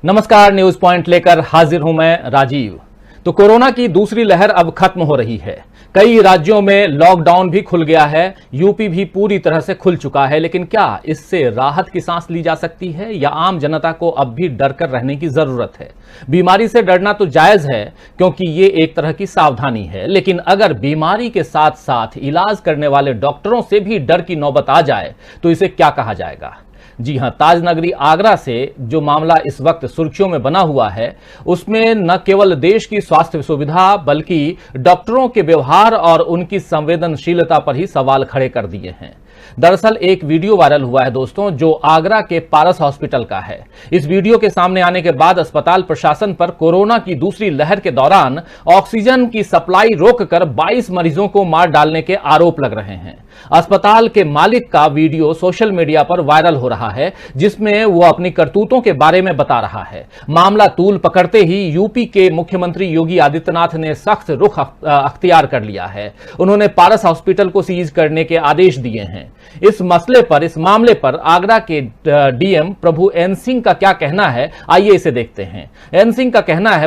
नमस्कार, news point लेकर हाजिर हूं मैं राजीव। तो कोरोना की दूसरी लहर अब खत्म हो रही है। कई राज्यों में लॉकडाउन भी खुल गया है, यूपी भी पूरी तरह से खुल चुका है। लेकिन क्या इससे राहत की सांस ली जा सकती है या आम जनता को अब भी डर कर रहने की जरूरत है? बीमारी से डरना तो जायज है क्योंकि ये एक तरह की सावधानी है, लेकिन अगर बीमारी के साथ साथ इलाज करने वाले डॉक्टरों से भी डर की नौबत आ जाए तो इसे क्या कहा जाएगा? जी हां, ताज नगरी आगरा से जो मामला इस वक्त सुर्खियों में बना हुआ है, उसमें न केवल देश की स्वास्थ्य सुविधा बल्कि डॉक्टरों के व्यवहार और उनकी संवेदनशीलता पर ही सवाल खड़े कर दिए हैं। दरअसल एक वीडियो वायरल हुआ है दोस्तों, जो आगरा के पारस हॉस्पिटल का है। इस वीडियो के सामने आने के बाद अस्पताल प्रशासन पर कोरोना की दूसरी लहर के दौरान ऑक्सीजन की सप्लाई रोककर 22 मरीजों को मार डालने के आरोप लग रहे हैं। अस्पताल के मालिक का वीडियो सोशल मीडिया पर वायरल हो रहा है, जिसमें वो अपनी करतूतों के बारे में बता रहा है। मामला तूल पकड़ते ही यूपी के मुख्यमंत्री योगी आदित्यनाथ ने सख्त रुख अख्तियार कर लिया है। उन्होंने पारस हॉस्पिटल को सीज करने के आदेश दिए हैं। इस मामले पर आगरा के डीएम प्रभु एन सिंह का क्या कहना है, आइए इसे देखते हैं।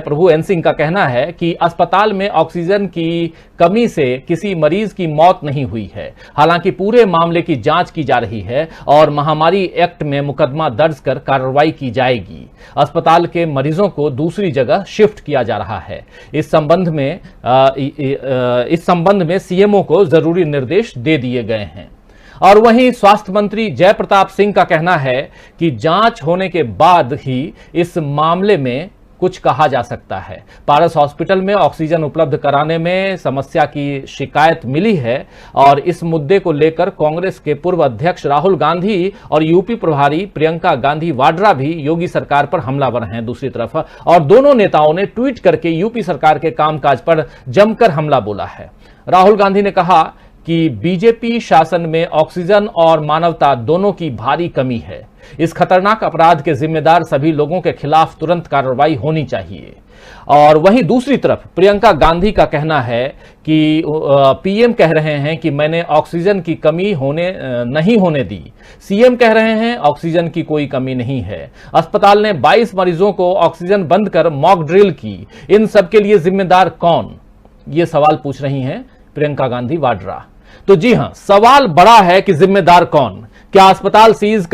प्रभु एन सिंह का कहना है कि अस्पताल में ऑक्सीजन की कमी से किसी मरीज की मौत नहीं हुई है। हालांकि पूरे मामले की जांच की जा रही है और महामारी एक्ट में मुकदमा दर्ज कर कार्रवाई की जाएगी। अस्पताल के मरीजों को दूसरी जगह शिफ्ट किया जा रहा है। इस संबंध में सीएमओ को जरूरी निर्देश दे दिए गए हैं। और वहीं स्वास्थ्य मंत्री जय प्रताप सिंह का कहना है कि जांच होने के बाद ही इस मामले में कुछ कहा जा सकता है। पारस हॉस्पिटल में ऑक्सीजन उपलब्ध कराने में समस्या की शिकायत मिली है और इस मुद्दे को लेकर कांग्रेस के पूर्व अध्यक्ष राहुल गांधी और यूपी प्रभारी प्रियंका गांधी वाड्रा भी योगी सरकार पर हमलावर हैं दूसरी तरफ, और दोनों नेताओं ने ट्वीट करके यूपी सरकार के कामकाज पर जमकर हमला बोला है। राहुल गांधी ने कहा कि बीजेपी शासन में ऑक्सीजन और मानवता दोनों की भारी कमी है। इस खतरनाक अपराध के जिम्मेदार सभी लोगों के खिलाफ तुरंत कार्रवाई होनी चाहिए। और वहीं दूसरी तरफ प्रियंका गांधी का कहना है कि पीएम कह रहे हैं कि मैंने ऑक्सीजन की कमी नहीं होने दी। सीएम कह रहे हैं ऑक्सीजन की कोई कमी नहीं है। अस्पताल ने 22 मरीजों को ऑक्सीजन बंद कर मॉक ड्रिल की। इन सब के लिए जिम्मेदार कौन? ये सवाल पूछ रही हैं प्रियंका गांधी वाड्रा। तो जी हां, सवाल बड़ा है कि जिम्मेदार कौन? क्या अस्पताल सीज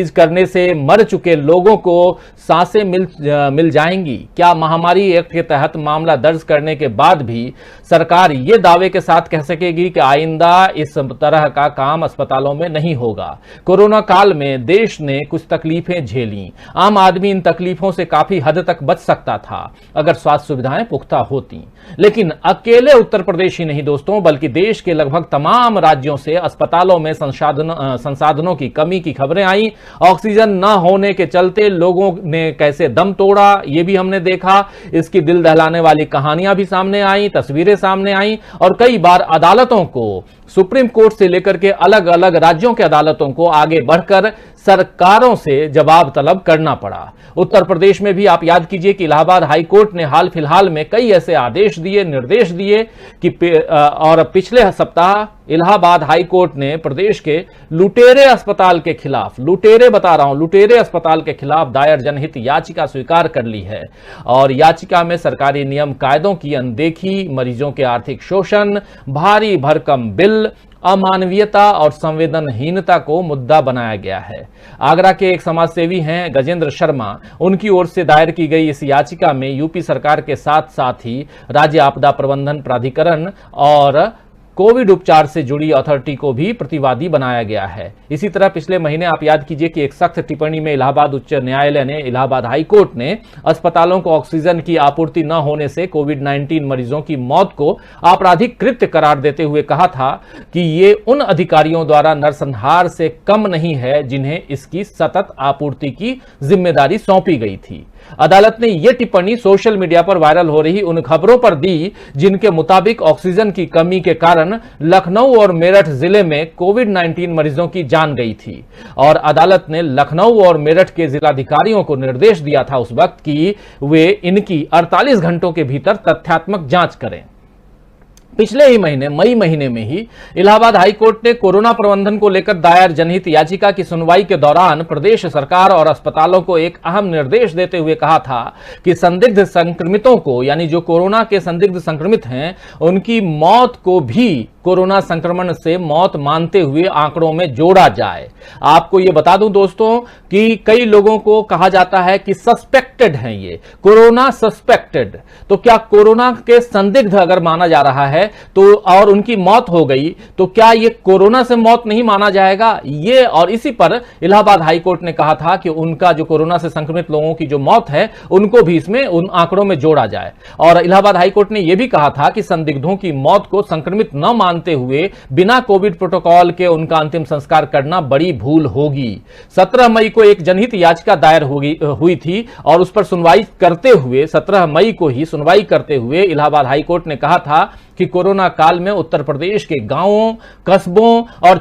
करने से मर चुके लोगों को सांसें मिल जाएंगी? क्या महामारी एक्ट के तहत मामला दर्ज करने के बाद भी सरकार ये दावे के साथ कह सकेगी कि आइंदा इस तरह का काम अस्पतालों में नहीं होगा? कोरोना काल में देश ने कुछ तकलीफें झेली। आम आदमी इन तकलीफों से काफी हद तक बच सकता था अगर स्वास्थ्य सुविधाएं पुख्ता होती। लेकिन अकेले उत्तर प्रदेश ही नहीं दोस्तों, बल्कि देश के लगभग तमाम राज्यों से अस्पतालों में संसाधनों की कमी की खबरें आई। ऑक्सीजन न होने के चलते लोगों ने कैसे दम तोड़ा, यह भी हमने देखा। इसकी दिल दहलाने वाली कहानियां भी सामने आई, तस्वीरें सामने आई, और कई बार अदालतों को, सुप्रीम कोर्ट से लेकर के अलग अलग राज्यों के अदालतों को आगे बढ़कर सरकारों से जवाब तलब करना पड़ा। उत्तर प्रदेश में भी आप याद कीजिए कि इलाहाबाद हाई कोर्ट ने हाल फिलहाल में कई ऐसे निर्देश दिए कि और पिछले सप्ताह इलाहाबाद हाई कोर्ट ने प्रदेश के लुटेरे अस्पताल के खिलाफ, लुटेरे अस्पताल के खिलाफ दायर जनहित याचिका स्वीकार कर ली है। और याचिका में सरकारी नियम कायदों की अनदेखी, मरीजों के आर्थिक शोषण, भारी भरकम बिल, अमानवीयता और संवेदनहीनता को मुद्दा बनाया गया है। आगरा के एक समाजसेवी हैं गजेंद्र शर्मा, उनकी ओर से दायर की गई इस याचिका में यूपी सरकार के साथ साथ ही राज्य आपदा प्रबंधन प्राधिकरण और कोविड उपचार से जुड़ी अथॉरिटी को भी प्रतिवादी बनाया गया है। इसी तरह पिछले महीने आप याद कीजिए कि एक सख्त टिप्पणी में इलाहाबाद उच्च न्यायालय ने, इलाहाबाद हाई कोर्ट ने अस्पतालों को ऑक्सीजन की आपूर्ति न होने से कोविड-19 मरीजों की मौत को आपराधिक कृत्य करार देते हुए कहा था कि ये उन अधिकारियों द्वारा नरसंहार से कम नहीं है जिन्हें इसकी सतत आपूर्ति की जिम्मेदारी सौंपी गई थी। अदालत ने यह टिप्पणी सोशल मीडिया पर वायरल हो रही उन खबरों पर दी जिनके मुताबिक ऑक्सीजन की कमी के कारण लखनऊ और मेरठ जिले में कोविड-19 मरीजों की जान गई थी। और अदालत ने लखनऊ और मेरठ के जिलाधिकारियों को निर्देश दिया था उस वक्त कि वे इनकी 48 घंटों के भीतर तथ्यात्मक जांच करें। पिछले ही महीने मई महीने में ही इलाहाबाद हाईकोर्ट ने कोरोना प्रबंधन को लेकर दायर जनहित याचिका की सुनवाई के दौरान प्रदेश सरकार और अस्पतालों को एक अहम निर्देश देते हुए कहा था कि संदिग्ध संक्रमितों को, यानी जो कोरोना के संदिग्ध संक्रमित हैं, उनकी मौत को भी कोरोना संक्रमण से मौत मानते हुए आंकड़ों में जोड़ा जाए। आपको यह बता दूं दोस्तों कि कई लोगों को कहा जाता है कि सस्पेक्टेड हैं, ये कोरोना सस्पेक्टेड, तो क्या कोरोना के संदिग्ध अगर माना जा रहा है तो और उनकी मौत हो गई तो क्या ये कोरोना से मौत नहीं माना जाएगा? ये और इसी पर इलाहाबाद हाईकोर्ट ने कहा था कि उनका जो कोरोना से संक्रमित लोगों की जो मौत है उनको भी इसमें उन आंकड़ों में जोड़ा जाए। और इलाहाबाद हाईकोर्ट ने यह भी कहा था कि संदिग्धों की मौत को संक्रमित न मानते हुए बिना कोविड प्रोटोकॉल के उनका अंतिम संस्कार करना बड़ी भूल होगी। 17 मई को एक जनहित याचिका दायर हुई थी और उस पर सुनवाई करते हुए 17 मई को ही सुनवाई करते हुए इलाहाबाद हाईकोर्ट ने कहा था कि कोरोना काल में उत्तर प्रदेश के गांवों, कस्बों और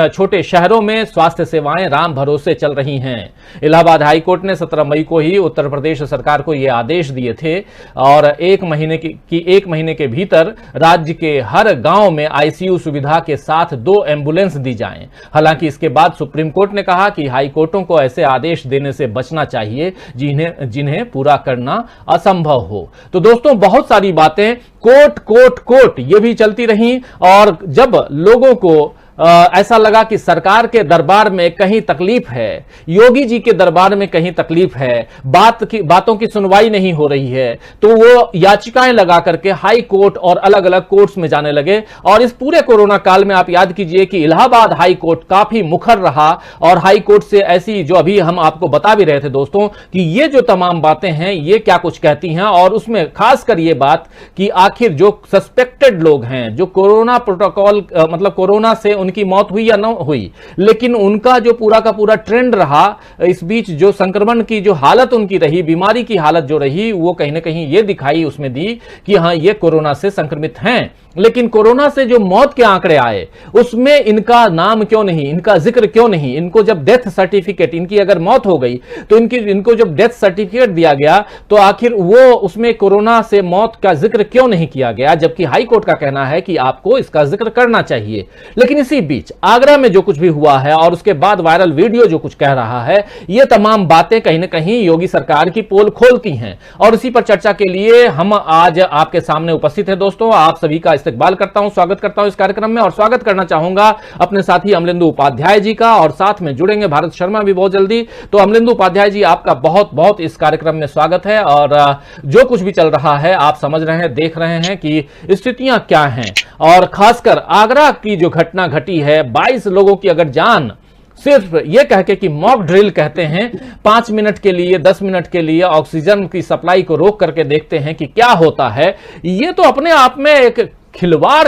छोटे शहरों में स्वास्थ्य सेवाएं राम भरोसे चल रही हैं। इलाहाबाद हाईकोर्ट ने 17 मई को ही उत्तर प्रदेश सरकार को यह आदेश दिए थे और एक महीने के भीतर राज्य के हर गांव में आईसीयू सुविधा के साथ 2 एम्बुलेंस दी जाएं। हालांकि इसके बाद सुप्रीम कोर्ट ने कहा कि हाईकोर्टों को ऐसे आदेश देने से बचना चाहिए जिन्हें पूरा करना असंभव हो। तो दोस्तों, बहुत सारी बातें कोट ये भी चलती रही और जब लोगों को ऐसा लगा कि सरकार के दरबार में कहीं तकलीफ है, योगी जी के दरबार में कहीं तकलीफ है, बातों की सुनवाई नहीं हो रही है, तो वो याचिकाएं लगा करके हाई कोर्ट और अलग अलग कोर्ट्स में जाने लगे। और इस पूरे कोरोना काल में आप याद कीजिए कि इलाहाबाद हाई कोर्ट काफी मुखर रहा और हाई कोर्ट से ऐसी, जो अभी हम आपको बता भी रहे थे दोस्तों, कि ये जो तमाम बातें हैं ये क्या कुछ कहती हैं, और उसमें खासकर ये बात कि आखिर जो सस्पेक्टेड लोग हैं, जो कोरोना प्रोटोकॉल मतलब कोरोना से उनकी मौत हुई या न हुई, लेकिन उनका जो पूरा का पूरा ट्रेंड रहा, इस बीच जो संक्रमण की जो हालत उनकी रही, बीमारी की हालत जो रही, वो कहीं ना कहीं ये दिखाई उसमें दी कि हां, ये कोरोना से संक्रमित हैं। लेकिन कोरोना से जो मौत के आंकड़े आए उसमें इनका नाम क्यों नहीं, इनका जिक्र क्यों नहीं? इनको जब डेथ सर्टिफिकेट, इनकी अगर मौत हो गई तो इनको जब डेथ सर्टिफिकेट दिया गया तो आखिर वो उसमें कोरोना से मौत का जिक्र क्यों नहीं किया गया, जबकि हाई कोर्ट का कहना है कि आपको इसका जिक्र करना चाहिए। लेकिन इसी बीच आगरा में जो कुछ भी हुआ है और उसके बाद वायरल वीडियो जो कुछ कह रहा है, ये तमाम बातें कहीं ना कहीं योगी सरकार की पोल खोलती हैं। और इसी पर चर्चा के लिए हम आज आपके सामने उपस्थित हैं दोस्तों। आप सभी का इस्तकबाल करता हूं, स्वागत करता हूं इस कार्यक्रम में, और स्वागत करना चाहूंगा अपने साथी अमलेंदु उपाध्याय जी का, और साथ में जुड़ेंगे भारत शर्मा भी बहुत जल्दी। तो अमलेंदु उपाध्याय जी, आपका बहुत बहुत इस कार्यक्रम में स्वागत है। और जो कुछ भी चल रहा है आप समझ रहे हैं, देख रहे हैं कि स्थितियां क्या हैं, और खासकर आगरा की जो घटना घटी है, 22 लोगों की अगर जान सिर्फ ये कह के कि मॉक ड्रिल कहते हैं, 5 मिनट के लिए 10 मिनट के लिए ऑक्सीजन की सप्लाई को रोक करके देखते हैं कि क्या होता है, ये तो अपने आप में एक खिलवाड़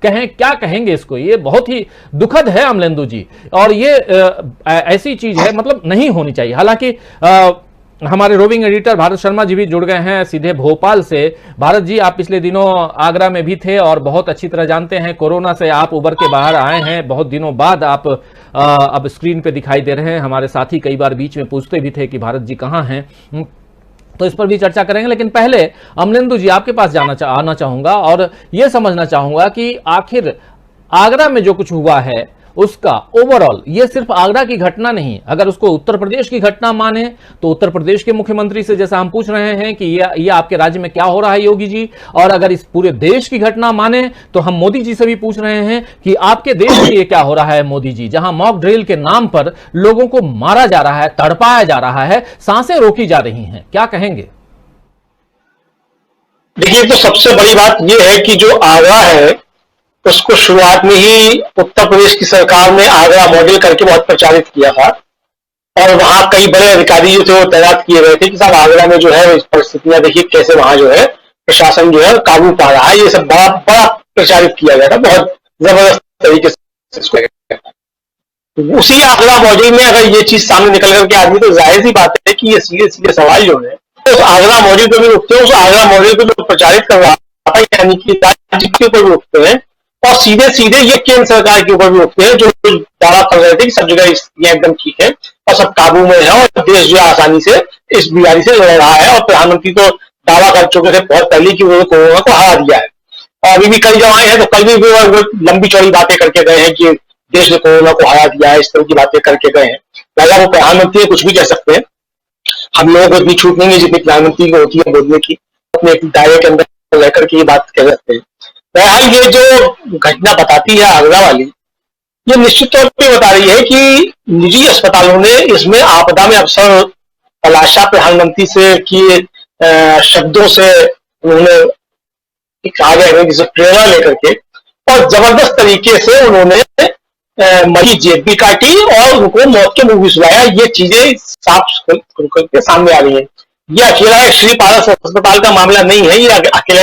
कहें, क्या कहेंगे इसको, ये बहुत ही दुखद है अमलेंदु जी। और ये ऐसी चीज है, मतलब नहीं होनी चाहिए। हालांकि हमारे रोविंग एडिटर भारत शर्मा जी भी जुड़ गए हैं सीधे भोपाल से। भारत जी, आप पिछले दिनों आगरा में भी थे और बहुत अच्छी तरह जानते हैं, कोरोना से आप उबर के बाहर आए हैं, बहुत दिनों बाद आप अब स्क्रीन पे दिखाई दे रहे हैं। हमारे साथी कई बार बीच में पूछते भी थे कि भारत जी कहाँ हैं, तो इस पर भी चर्चा करेंगे। लेकिन पहले अमलेंदु जी आपके पास आना चाहूंगा और यह समझना चाहूंगा कि आखिर आगरा में जो कुछ हुआ है उसका ओवरऑल, ये सिर्फ आगरा की घटना नहीं, अगर उसको उत्तर प्रदेश की घटना माने तो उत्तर प्रदेश के मुख्यमंत्री से जैसा हम पूछ रहे हैं कि ये आपके राज्य में क्या हो रहा है योगी जी, और अगर इस पूरे देश की घटना माने तो हम मोदी जी से भी पूछ रहे हैं कि आपके देश में ये क्या हो रहा है मोदी जी, जहां मॉक ड्रिल के नाम पर लोगों को मारा जा रहा है, तड़पाया जा रहा है, सांसें रोकी जा रही हैं, क्या कहेंगे? देखिए, तो सबसे बड़ी बात यह है कि जो आगरा है उसको शुरुआत में ही उत्तर प्रदेश की सरकार ने आगरा मॉडल करके बहुत प्रचारित किया था, और वहां कई बड़े अधिकारी जो थे वो तैनात किए गए थे कि साहब आगरा में जो है परिस्थितियां देखिए कैसे वहां जो है प्रशासन जो है काबू पा रहा है। ये सब बड़ा बड़ा प्रचारित किया गया था, बहुत जबरदस्त तरीके से। उसी आगरा मॉडल में अगर ये चीज सामने निकल करके आ गई तो जाहिर सी बात है कि ये सीधे सीधे सवाल जो है उस आगरा मॉडल पे भी उठते हैं, उस आगरा मॉडल को जो प्रचारित कर रहा था यानी कि राज्य के ऊपर भी उठते हैं, और सीधे सीधे ये केंद्र सरकार के ऊपर भी उठते हैं जो दावा कर रहे थे कि सब जगह ये एकदम ठीक है और सब काबू में है और देश जो आसानी से इस बीमारी से लड़ रहा है। और प्रधानमंत्री तो दावा कर चुके थे बहुत पहले कि उन्होंने कोरोना को हरा दिया है। और अभी भी कल जब आए हैं तो कल भी वो लंबी चौड़ी बातें करके गए हैं कि देश ने कोरोना को हरा दिया है, इस तरह की बातें करके गए हैं। पहला वो प्रधानमंत्री कुछ भी कह सकते हैं, हम लोगों को इतनी छूट नहीं है जितनी प्रधानमंत्री को होती है बोलने की, अपने एक दायरे के अंदर रहकर के ये बात कह सकते हैं। बहरहाल ये जो घटना बताती है आगरा वाली, ये निश्चित तौर पे बता रही है कि निजी अस्पतालों ने इसमें आपदा में अवसर तलाशा प्रधानमंत्री से किए शब्दों से उन्होंने कहा गया कि प्रेरणा लेकर के और जबरदस्त तरीके से उन्होंने मरी जेब भी काटी और उनको मौत के मुंह भी सुलाया। ये चीजें साफ खुल के सामने आ रही हैं। ये अकेला एक श्री पारस अस्पताल का मामला नहीं है, ये अकेला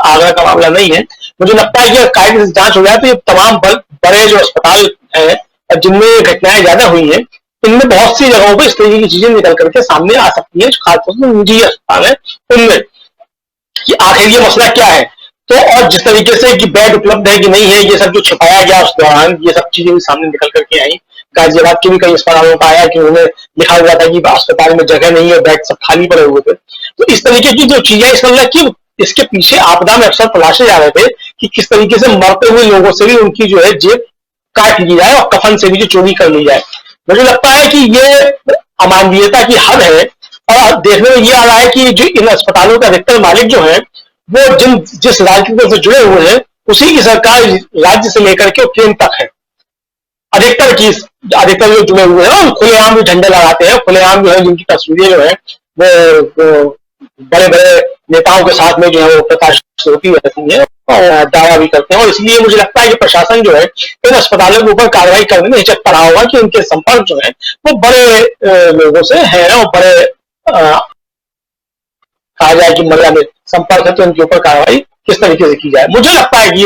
आगरा का मामला नहीं है। मुझे लगता है कि कायदे से जांच हो जाए तो ये तमाम बड़े जो अस्पताल हैं जिनमें घटनाएं ज्यादा हुई हैं, इनमें बहुत सी जगहों पर इस तरीके की चीजें निकल करके सामने आ सकती है, खासतौर से निजी अस्पताल है उनमें, कि आखिर ये मसला क्या है। तो और जिस तरीके से कि बेड उपलब्ध है कि नहीं है, ये सब जो छिपाया गया उस दौरान, ये सब चीजें भी सामने निकल करके आई। गाजियाबाद के भी कई अस्पतालों का आया कि उन्होंने लिखा हुआ था कि अस्पताल में जगह नहीं है, बेड सब खाली पड़े हुए थे। तो इस तरीके की जो चीजें इस मतलब कि इसके पीछे आपदा में अक्सर तलाशे जा रहे थे कि किस तरीके से मरते हुए लोगों से भी उनकी जो है जेब काट ली जाए और कफन से भी जो चोरी कर ली जाए। मुझे लगता है कि ये अमानवीयता की हद है। और देखने में ये आ रहा है कि जो इन अस्पतालों के अधिकतर मालिक जो है वो जिस राजनीति से जुड़े हुए हैं उसी की सरकार राज्य से लेकर के केंद्र तक है। अधिकतर जो जुड़े हुए हैं खुलेआम भी झंडे लगाते हैं, खुलेआम जो है जिनकी तस्वीरें जो है वो बड़े बड़े नेताओं के साथ में जो है वो प्रकाशित होती रहती है और दावा भी करते हैं। और इसलिए मुझे लगता है कि प्रशासन जो है इन अस्पतालों के ऊपर कार्रवाई करने में हिचकता रहा होगा कि उनके संपर्क जो है वो बड़े लोगों से है और बड़े कहा जाए कि मर्यादा में संपर्क है तो उनके ऊपर कार्रवाई किस तरीके से की जाए। मुझे लगता है कि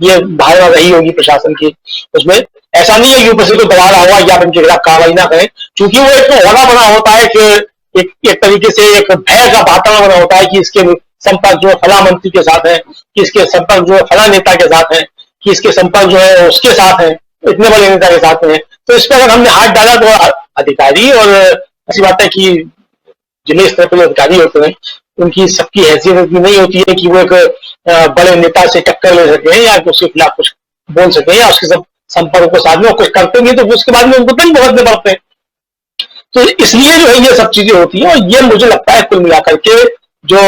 ये भावना रही होगी प्रशासन की। उसमें ऐसा नहीं है कि ऊपर से तो दबा रहा होगा या उनके खिलाफ कार्रवाई ना करें, क्योंकि वो एक तो होना बना होता है कि एक तरीके से एक भय का वातावरण बना होता है कि इसके संपर्क जो है फला मंत्री के साथ है, कि इसके संपर्क जो है फला नेता के साथ है, कि इसके संपर्क जो है उसके साथ है, इतने बड़े नेता के साथ है। तो इस पर अगर हमने हाथ डाला तो अधिकारी, और ऐसी बात है कि जिले स्तर पर जो अधिकारी होते हैं उनकी सबकी हैसियत इतनी नहीं होती है कि वो एक बड़े नेता से टक्कर ले सके या उसके खिलाफ कुछ बोल सके या उसके सब संपर्क को साथ में कुछ करते नहीं तो उसके बाद में उनको तो नहीं भुगतने पड़ते हैं। तो इसलिए जो है ये सब चीजें होती हैं। और ये मुझे लगता है कुल मिलाकर के जो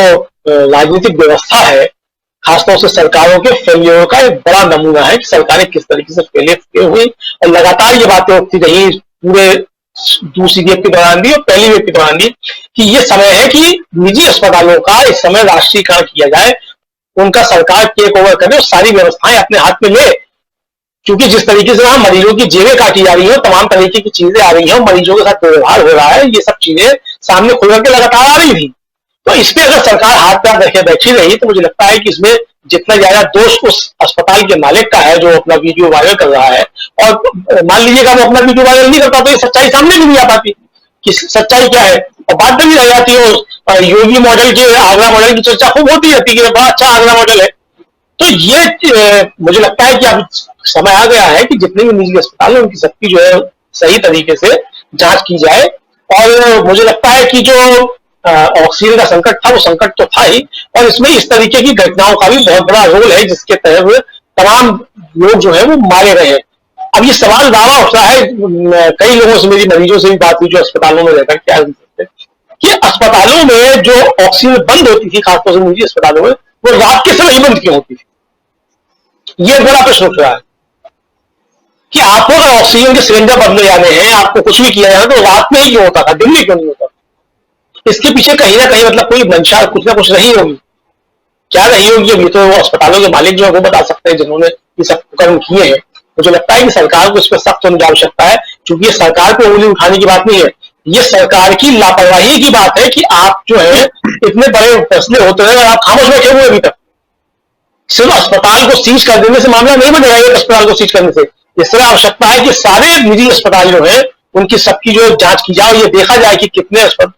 राजनीतिक व्यवस्था है, खासतौर से सरकारों के फेलियर का एक बड़ा नमूना है कि सरकारें किस तरीके से फेलियर हुई। और लगातार ये बातें होती रही पूरे दूसरी वेव के दौरान भी और पहली वेव के दौरान भी कि ये समय है कि निजी अस्पतालों का इस समय राष्ट्रीयकरण किया जाए, उनका सरकार टेक ओवर करे और सारी व्यवस्थाएं अपने हाथ में ले। क्योंकि जिस तरीके से वहां मरीजों की जेबें काटी जा रही है, तमाम तरीके की चीजें आ रही हैं, मरीजों के साथ व्यवहार हो रहा है, ये सब चीजें सामने खुल करके लगातार आ रही थी। तो इस पे अगर सरकार हाथ पैर रखे बैठी रही तो मुझे लगता है कि इसमें जितना ज्यादा दोष उस अस्पताल के मालिक का है जो अपना वीडियो वायरल कर रहा है, और मान लीजिएगा वो अपना वीडियो वायरल नहीं करता तो ये सच्चाई सामने भी नहीं आ पाती कि सच्चाई क्या है, और बात भी रह जाती है। योगी मॉडल के आगरा मॉडल की चर्चा खूब होती रहती है कि बड़ा अच्छा आगरा मॉडल है। तो ये मुझे लगता है कि अब समय आ गया है कि जितने भी निजी अस्पताल है उनकी सबकी जो है सही तरीके से जांच की जाए। और मुझे लगता है कि जो ऑक्सीजन का संकट था वो संकट तो था ही, और इसमें इस तरीके की घटनाओं का भी बहुत बड़ा रोल है जिसके तहत तमाम लोग जो है वो मारे गए हैं। अब ये सवाल दावा उठ रहा है, कई लोगों से मेरी मरीजों से भी बात हुई जो अस्पतालों में रहकर क्या कि अस्पतालों में जो ऑक्सीजन बंद होती थी, खासतौर से निजी अस्पतालों में, वो रात के समय ही बंद क्यों होती थी? ये बड़ा प्रश्न उठ रहा है कि आपको अगर ऑक्सीजन के सिलेंडर बदले जाने हैं, आपको कुछ भी किया जाना तो रात में ही क्यों होता था, दिन में क्यों नहीं होता? इसके पीछे कहीं ना कहीं मतलब कोई मंशा कुछ ना कुछ रही होगी। क्या रही होगी अभी तो अस्पतालों के मालिक जो है वो बता सकते हैं जिन्होंने ये सब कर्म किए हैं। मुझे लगता है कि सरकार को इस पर सख्त होने की आवश्यकता है, क्योंकि ये सरकार को उंगली उठाने की बात नहीं है, ये सरकार की लापरवाही की बात है कि आप जो है इतने बड़े फैसले होते रहे और आप खामोश बैठे हुए अभी तक। सिर्फ अस्पताल को सीज कर देने से मामला नहीं बनेगा, एक अस्पताल को सीज करने से। इस तरह आवश्यकता है कि सारे निजी अस्पताल जो है उनकी सबकी जो जांच की जाए, ये देखा जाए कि कितने अस्पताल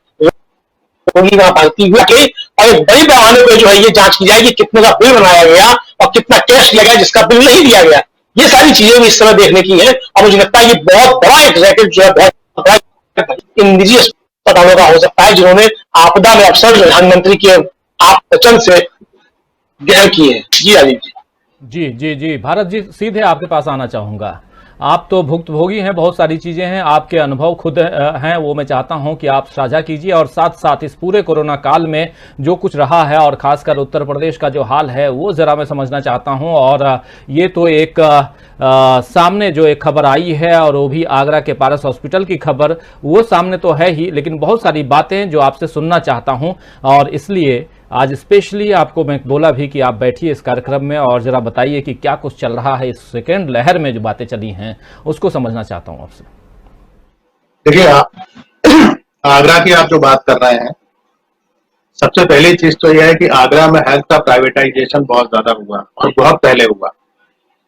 होगी वहां भर्ती हुआ के, और एक बड़ी पैमाने पर जो है ये जांच की जाए कि कितने का बिल बनाया गया और कितना टेस्ट लगा जिसका बिल नहीं दिया गया। ये सारी चीजें भी इस समय देखने की है। और मुझे लगता है कि बहुत बड़ा एक रैकेट जो है बहुत बड़ा इन निजी अस्पतालों का हो सकता है जिन्होंने आपदा में अवसर प्रधानमंत्री के आप वचन से ग्रहण किए हैं। जी अली जी। जी जी जी, भारत जी सीधे आपके पास आना चाहूंगा। आप तो भुक्तभोगी हैं, बहुत सारी चीजें हैं, आपके अनुभव खुद हैं, वो मैं चाहता हूं कि आप साझा कीजिए, और साथ साथ इस पूरे कोरोना काल में जो कुछ रहा है और खासकर उत्तर प्रदेश का जो हाल है वो जरा मैं समझना चाहता हूं। और ये तो एक सामने जो एक खबर आई है, और वो भी आगरा के पारस हॉस्पिटल की खबर, वो सामने तो है ही, लेकिन बहुत सारी बातें जो आपसे सुनना चाहता हूं। और इसलिए आज स्पेशली आपको मैं बोला भी कि आप बैठिए इस कार्यक्रम में और जरा बताइए कि क्या कुछ चल रहा है इस सेकेंड लहर में, जो बातें चली हैं उसको समझना चाहता हूं आपसे। देखिए, आगरा की आप जो बात कर रहे हैं, सबसे पहली चीज तो यह है कि आगरा में हेल्थ का प्राइवेटाइजेशन बहुत ज्यादा हुआ और बहुत पहले हुआ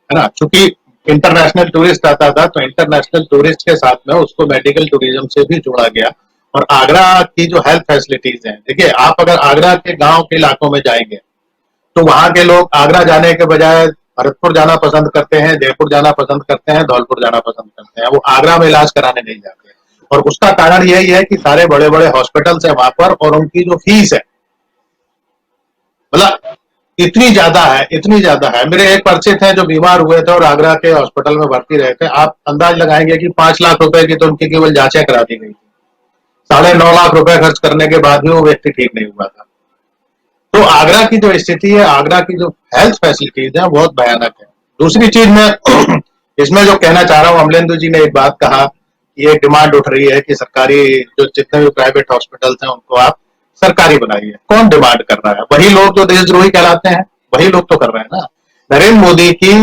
है ना। चूंकि इंटरनेशनल टूरिस्ट आता था तो इंटरनेशनल टूरिस्ट के साथ में उसको मेडिकल टूरिज्म से भी जोड़ा गया। और आगरा की जो हेल्थ फैसिलिटीज हैं, देखिए आप अगर आगरा के गांव के इलाकों में जाएंगे तो वहां के लोग आगरा जाने के बजाय भरतपुर जाना पसंद करते हैं, जयपुर जाना पसंद करते हैं, धौलपुर जाना पसंद करते हैं, वो आगरा में इलाज कराने नहीं जाते। और उसका कारण यही है कि सारे बड़े बड़े हॉस्पिटल्स है वहां पर, और उनकी जो फीस है, मतलब इतनी ज्यादा है, इतनी ज्यादा है। मेरे एक परिचित हैं जो बीमार हुए थे और आगरा के हॉस्पिटल में भर्ती रहे थे। आप अंदाज लगाएंगे कि 5 लाख रुपए की तो उनकी केवल जांचें करा दी गई थी। 9.5 लाख रुपए खर्च करने के बाद भी वो व्यक्ति ठीक नहीं हुआ था। तो आगरा की जो स्थिति है, आगरा की जो हेल्थ फैसिलिटीज है बहुत भयानक है। दूसरी चीज मैं इसमें जो कहना चाह रहा हूँ, अमलेंदु जी ने एक बात कहा कि एक डिमांड उठ रही है कि सरकारी जो जितने भी प्राइवेट हॉस्पिटल्स हैं उनको आप सरकारी बनाइए। कौन डिमांड कर रहा है? वही लोग जो देशद्रोही कहलाते हैं, वही लोग तो कर रहे हैं ना। नरेंद्र मोदी की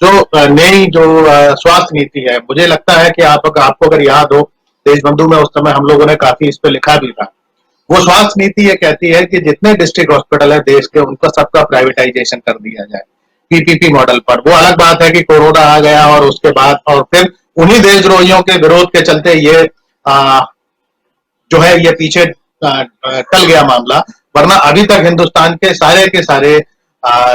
जो नई जो स्वास्थ्य नीति है, मुझे लगता है कि आपको अगर याद हो, देशबंधु में उस समय हम लोगों ने काफी इस पे लिखा भी था। वो स्वास्थ्य नीति ये कहती है कि जितने डिस्ट्रिक्ट हॉस्पिटल है देश के, उनका सबका प्राइवेटाइजेशन कर दिया जाए पीपीपी मॉडल पर। वो अलग बात है कि कोरोना आ गया और उसके बाद और फिर उन्हीं देशद्रोहियों के विरोध के चलते ये जो है ये पीछे टल गया मामला। वरना अभी तक हिंदुस्तान के सारे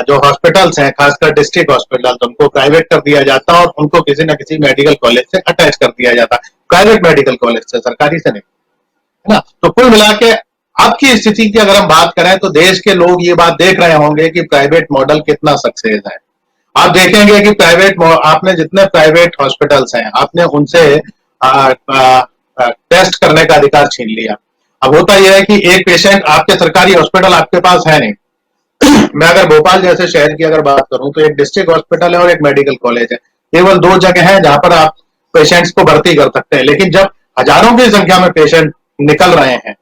जो हॉस्पिटल्स हैं, खासकर डिस्ट्रिक्ट हॉस्पिटल, उनको प्राइवेट कर दिया जाता और उनको किसी न किसी मेडिकल कॉलेज से अटैच कर दिया जाता, प्राइवेट मेडिकल कॉलेज से, सरकारी से नहीं, है ना। तो कुल मिला के आपकी स्थिति की अगर हम बात करें तो देश के लोग ये बात देख रहे होंगे कि प्राइवेट मॉडल कितना सक्सेस है। आप देखेंगे कि आपने जितने प्राइवेट हॉस्पिटल्स हैं, आपने उनसे टेस्ट करने का अधिकार छीन लिया। अब होता यह है कि एक पेशेंट आपके सरकारी हॉस्पिटल आपके पास है नहीं। मैं अगर भोपाल जैसे शहर की अगर बात करूं तो एक डिस्ट्रिक्ट हॉस्पिटल है और एक मेडिकल कॉलेज है। केवल 2 जगह हैं जहां पर आप पेशेंट्स को भर्ती कर सकते हैं। लेकिन जब हजारों की संख्या में पेशेंट निकल रहे हैं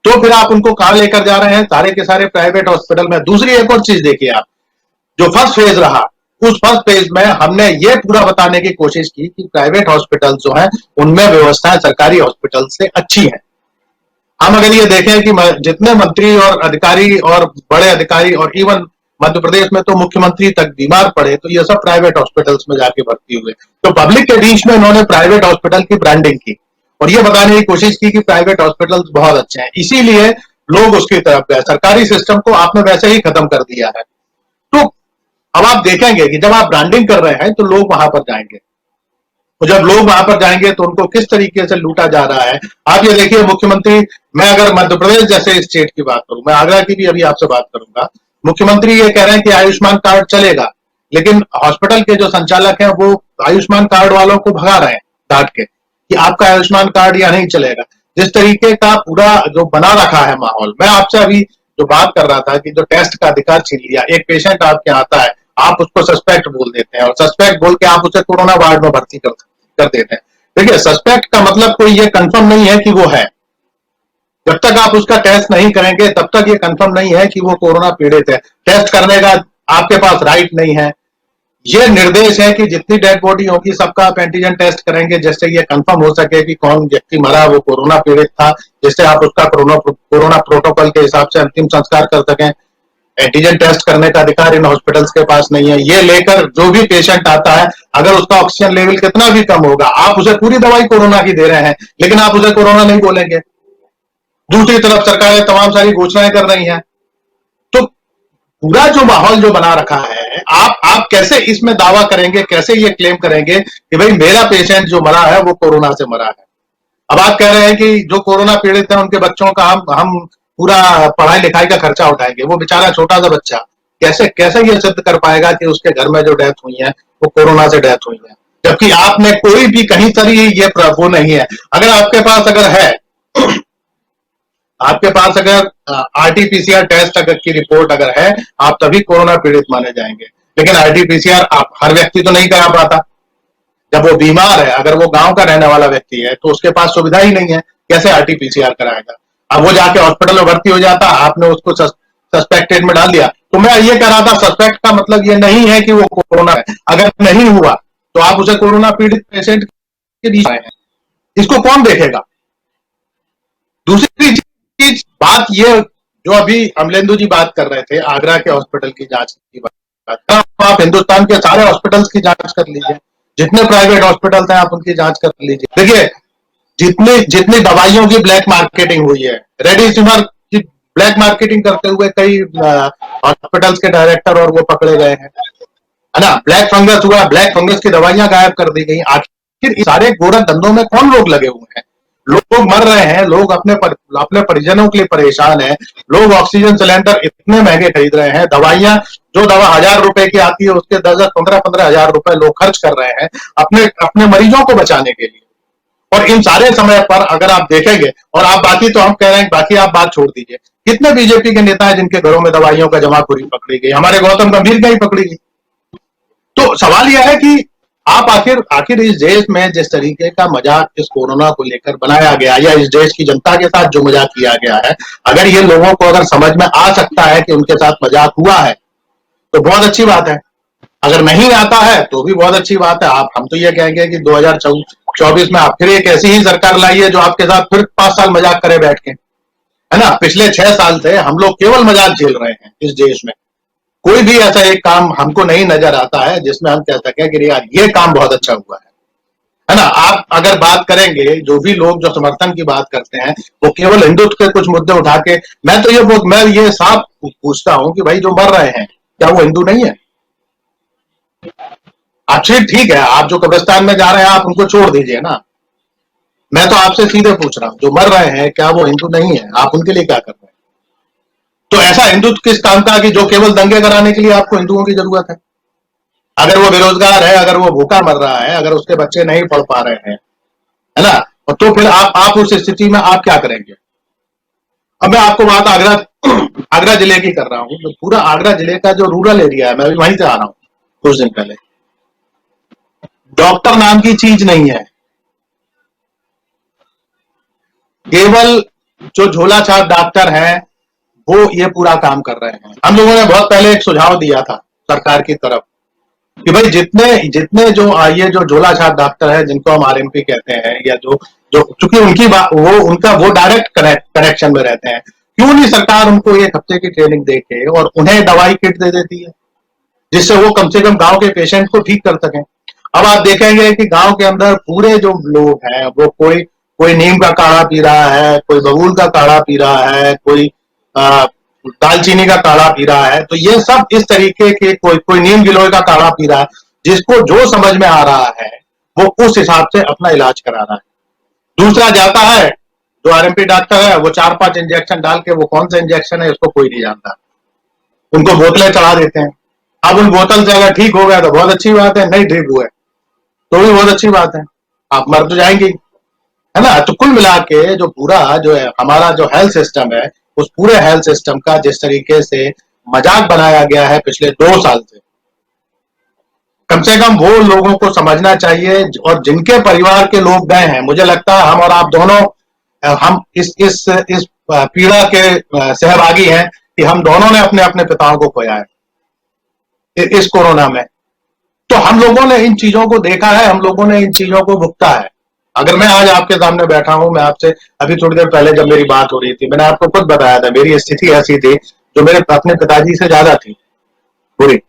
तो फिर आप उनको कहां लेकर जा रहे हैं? सारे के सारे प्राइवेट हॉस्पिटल में। दूसरी एक और चीज देखिए आप, जो फर्स्ट फेज रहा, उस फर्स्ट फेज में हमने ये पूरा बताने की कोशिश की कि प्राइवेट हॉस्पिटल जो है उनमें व्यवस्थाएं सरकारी हॉस्पिटल से अच्छी है। हम अगर ये देखें कि जितने मंत्री और अधिकारी और बड़े अधिकारी और इवन मध्य प्रदेश में तो मुख्यमंत्री तक बीमार पड़े तो ये सब प्राइवेट हॉस्पिटल्स में जाके भर्ती हुए। तो पब्लिक के बीच में इन्होंने प्राइवेट हॉस्पिटल की ब्रांडिंग की और ये बताने की कोशिश की कि प्राइवेट हॉस्पिटल्स बहुत अच्छे हैं, इसीलिए लोग उसकी तरफ गए। सरकारी सिस्टम को आपने वैसे ही खत्म कर दिया है। तो अब आप देखेंगे कि जब आप ब्रांडिंग कर रहे हैं तो लोग वहां पर जाएंगे, और जब लोग वहां पर जाएंगे तो उनको किस तरीके से लूटा जा रहा है आप ये देखिए। मुख्यमंत्री, मैं अगर मध्य प्रदेश जैसे स्टेट की बात करूं, मैं आगरा की भी अभी आपसे बात करूंगा, मुख्यमंत्री ये कह रहे हैं कि आयुष्मान कार्ड चलेगा, लेकिन हॉस्पिटल के जो संचालक हैं वो आयुष्मान कार्ड वालों को भगा रहे हैं डांट के कि आपका आयुष्मान कार्ड या नहीं चलेगा। जिस तरीके का पूरा जो बना रखा है माहौल, मैं आपसे अभी जो बात कर रहा था कि जो टेस्ट का अधिकार छीन लिया, एक पेशेंट आपके आता है, आप उसको सस्पेक्ट बोल देते हैं और सस्पेक्ट बोल के आप उसे कोरोना वार्ड में भर्ती कर देते हैं। देखिए, सस्पेक्ट का मतलब कोई ये कंफर्म नहीं है कि वो है। जब तक आप उसका टेस्ट नहीं करेंगे तब तक ये कंफर्म नहीं है कि वो कोरोना पीड़ित है। टेस्ट करने का आपके पास राइट नहीं है। ये निर्देश है कि जितनी डेड बॉडी होगी सबका आप एंटीजन टेस्ट करेंगे, जिससे ये कंफर्म हो सके कि कौन व्यक्ति मरा वो कोरोना पीड़ित था, जिससे आप उसका कोरोना प्रोटोकॉल के हिसाब से अंतिम संस्कार कर सकें। एंटीजन टेस्ट करने का अधिकार इन हॉस्पिटल्स के पास नहीं है। ये लेकर जो भी पेशेंट आता है, अगर उसका ऑक्सीजन लेवल कितना भी कम होगा, आप उसे पूरी दवाई कोरोना की दे रहे हैं, लेकिन आप उसे कोरोना नहीं बोलेंगे। दूसरी तरफ सरकारें तमाम सारी घोषणाएं कर रही हैं। तो पूरा जो माहौल जो बना रखा है, आप कैसे इसमें दावा करेंगे, कैसे ये क्लेम करेंगे कि भाई मेरा पेशेंट जो मरा है वो कोरोना से मरा है? अब आप कह रहे हैं कि जो कोरोना पीड़ित है उनके बच्चों का हम पूरा पढ़ाई लिखाई का खर्चा उठाएंगे। वो बेचारा छोटा सा बच्चा कैसे कैसे ये सिद्ध कर पाएगा कि उसके घर में जो डेथ हुई है वो कोरोना से डेथ हुई है, जबकि आपने कोई भी कहीं तरी ये वो नहीं है। अगर आपके पास अगर है, आपके पास अगर आरटीपीसीआर टेस्ट अगर की रिपोर्ट अगर है, आप तभी कोरोना पीड़ित माने जाएंगे। लेकिन आरटीपीसीआर आप हर व्यक्ति तो नहीं करा पाता। जब वो बीमार है, अगर वो गांव का रहने वाला व्यक्ति है तो उसके पास सुविधा ही नहीं है, कैसे आरटीपीसीआर कराएगा। अब वो जाके हॉस्पिटल में भर्ती हो जाता, आपने उसको सस्पेक्टेड में डाल दिया। तो मैं ये कह रहा था, सस्पेक्ट का मतलब ये नहीं है कि वो कोरोना है। अगर नहीं हुआ तो आप उसे कोरोना पीड़ित पेशेंट के बीच हैं, इसको कौन देखेगा। दूसरी चीज बात ये, जो अभी अमलेंदु जी बात कर रहे थे आगरा के हॉस्पिटल की जांच की बात, आप हिंदुस्तान के सारे हॉस्पिटल्स की जांच कर लीजिए, जितने प्राइवेट हॉस्पिटल्स हैं आप उनकी जांच कर लीजिए। देखिए, जितनी जितनी दवाइयों की ब्लैक मार्केटिंग हुई है, रेमडेसिविर की ब्लैक मार्केटिंग करते हुए कई हॉस्पिटल्स के डायरेक्टर और वो पकड़े गए हैं, है ना। ब्लैक फंगस हुआ, ब्लैक फंगस की दवाइयां गायब कर दी गई। आखिर सारे गोरख धंधों में कौन लोग लगे हुए हैं। लोग मर रहे हैं, लोग अपने परिजनों के लिए परेशान हैं, लोग ऑक्सीजन सिलेंडर इतने महंगे खरीद रहे हैं, दवाइयां जो दवा 1000 रुपए की आती है उसके 10-15 हजार रुपए लोग खर्च कर रहे हैं अपने अपने मरीजों को बचाने के लिए। और इन सारे समय पर अगर आप देखेंगे, और आप बाकी तो हम कह रहे हैं, बाकी आप बात छोड़ दीजिए, कितने बीजेपी के नेता हैं जिनके घरों में दवाइयों का जमाखोरी पकड़ी गई। हमारे गौतम गंभीर की ही पकड़ी गई। तो सवाल यह है कि आप आखिर इस देश में जिस तरीके का मजाक इस कोरोना को लेकर बनाया गया, या इस देश की जनता के साथ जो मजाक किया गया है, अगर ये लोगों को अगर समझ में आ सकता है कि उनके साथ मजाक हुआ है तो बहुत अच्छी बात है। अगर नहीं आता है तो भी बहुत अच्छी बात है। हम तो ये कहेंगे कि 2024 में आप फिर एक ऐसी ही सरकार लाइए जो आपके साथ फिर 5 साल मजाक करे बैठ के, है ना। पिछले 6 साल से हम लोग केवल मजाक झेल रहे हैं इस देश में। कोई भी ऐसा एक काम हमको नहीं नजर आता है जिसमें हम कह सकें कि यार ये काम बहुत अच्छा हुआ है ना। आप अगर बात करेंगे, जो भी लोग जो समर्थन की बात करते हैं वो केवल हिंदुत्व के कुछ मुद्दे उठा के, मैं ये साफ पूछता हूं कि भाई जो मर रहे हैं क्या वो हिंदू नहीं है। अच्छा ठीक है, आप जो कब्रिस्तान में जा रहे हैं आप उनको छोड़ दीजिए ना। मैं तो आपसे सीधे पूछ रहा हूं, जो मर रहे हैं क्या वो हिंदू नहीं है, आप उनके लिए क्या कर रहे हैं। तो ऐसा हिंदुत्व किस काम का कि जो केवल दंगे कराने के लिए आपको हिंदुओं की जरूरत है। अगर वो बेरोजगार है, अगर वो भूखा मर रहा है, अगर उसके बच्चे नहीं पढ़ पा रहे हैं, है ना, तो फिर आप उस स्थिति में आप क्या करेंगे। अब मैं आपको बात आगरा जिले की कर रहा हूं। तो पूरा आगरा जिले का जो रूरल एरिया है, मैं वहीं से आ रहा हूं कुछ दिन पहले। डॉक्टर नाम की चीज नहीं है, केवल जो झोला छाप डॉक्टर हैं वो ये पूरा काम कर रहे हैं। हम लोगों ने बहुत पहले एक सुझाव दिया था सरकार की तरफ कि भाई जितने जो ये जो झोला छाप डॉक्टर है, जिनको हम आरएमपी कहते हैं, या जो चूंकि उनका वो डायरेक्ट कनेक्शन में रहते हैं, क्यों नहीं सरकार उनको 1 हफ्ते की ट्रेनिंग दे के और उन्हें दवाई किट दे देती है, जिससे वो कम से कम गांव के पेशेंट को ठीक कर सकें। अब आप देखेंगे कि गांव के अंदर पूरे जो लोग हैं वो कोई नीम का काढ़ा पी रहा है, कोई बबूल का काढ़ा पी रहा है, कोई दालचीनी का काढ़ा पी रहा है। तो ये सब इस तरीके के, कोई नीम गिलोय का काढ़ा पी रहा है, जिसको जो समझ में आ रहा है वो उस हिसाब से अपना इलाज करा रहा है। दूसरा जाता है जो आरएमपी डॉक्टर है, वो 4-5 इंजेक्शन डाल के, वो कौन सा इंजेक्शन है उसको कोई नहीं जानता, उनको बोतलें चढ़ा देते हैं। अब उन बोतल से अगर ठीक हो गया तो बहुत अच्छी बात है, नहीं ठीक हुए तो भी बहुत अच्छी बात है, आप मर तो जाएंगे, है ना। तो कुल मिला के जो पूरा जो है हमारा जो हेल्थ सिस्टम है, उस पूरे हेल्थ सिस्टम का जिस तरीके से मजाक बनाया गया है पिछले 2 साल से कम वो लोगों को समझना चाहिए। और जिनके परिवार के लोग गए हैं, मुझे लगता है हम और आप दोनों हम इस पीड़ा के सहभागी हैं कि हम दोनों ने अपने अपने पिताओं को खोया है इस कोरोना में। तो हम लोगों ने इन चीजों को देखा है, हम लोगों ने इन चीजों को भुगता है। अगर मैं आज आपके सामने बैठा हूं, मैं आपसे अभी थोड़ी देर पहले जब मेरी बात हो रही थी, मैंने आपको खुद बताया था मेरी स्थिति ऐसी थी जो मेरे अपने पिताजी से ज्यादा थी पूरी,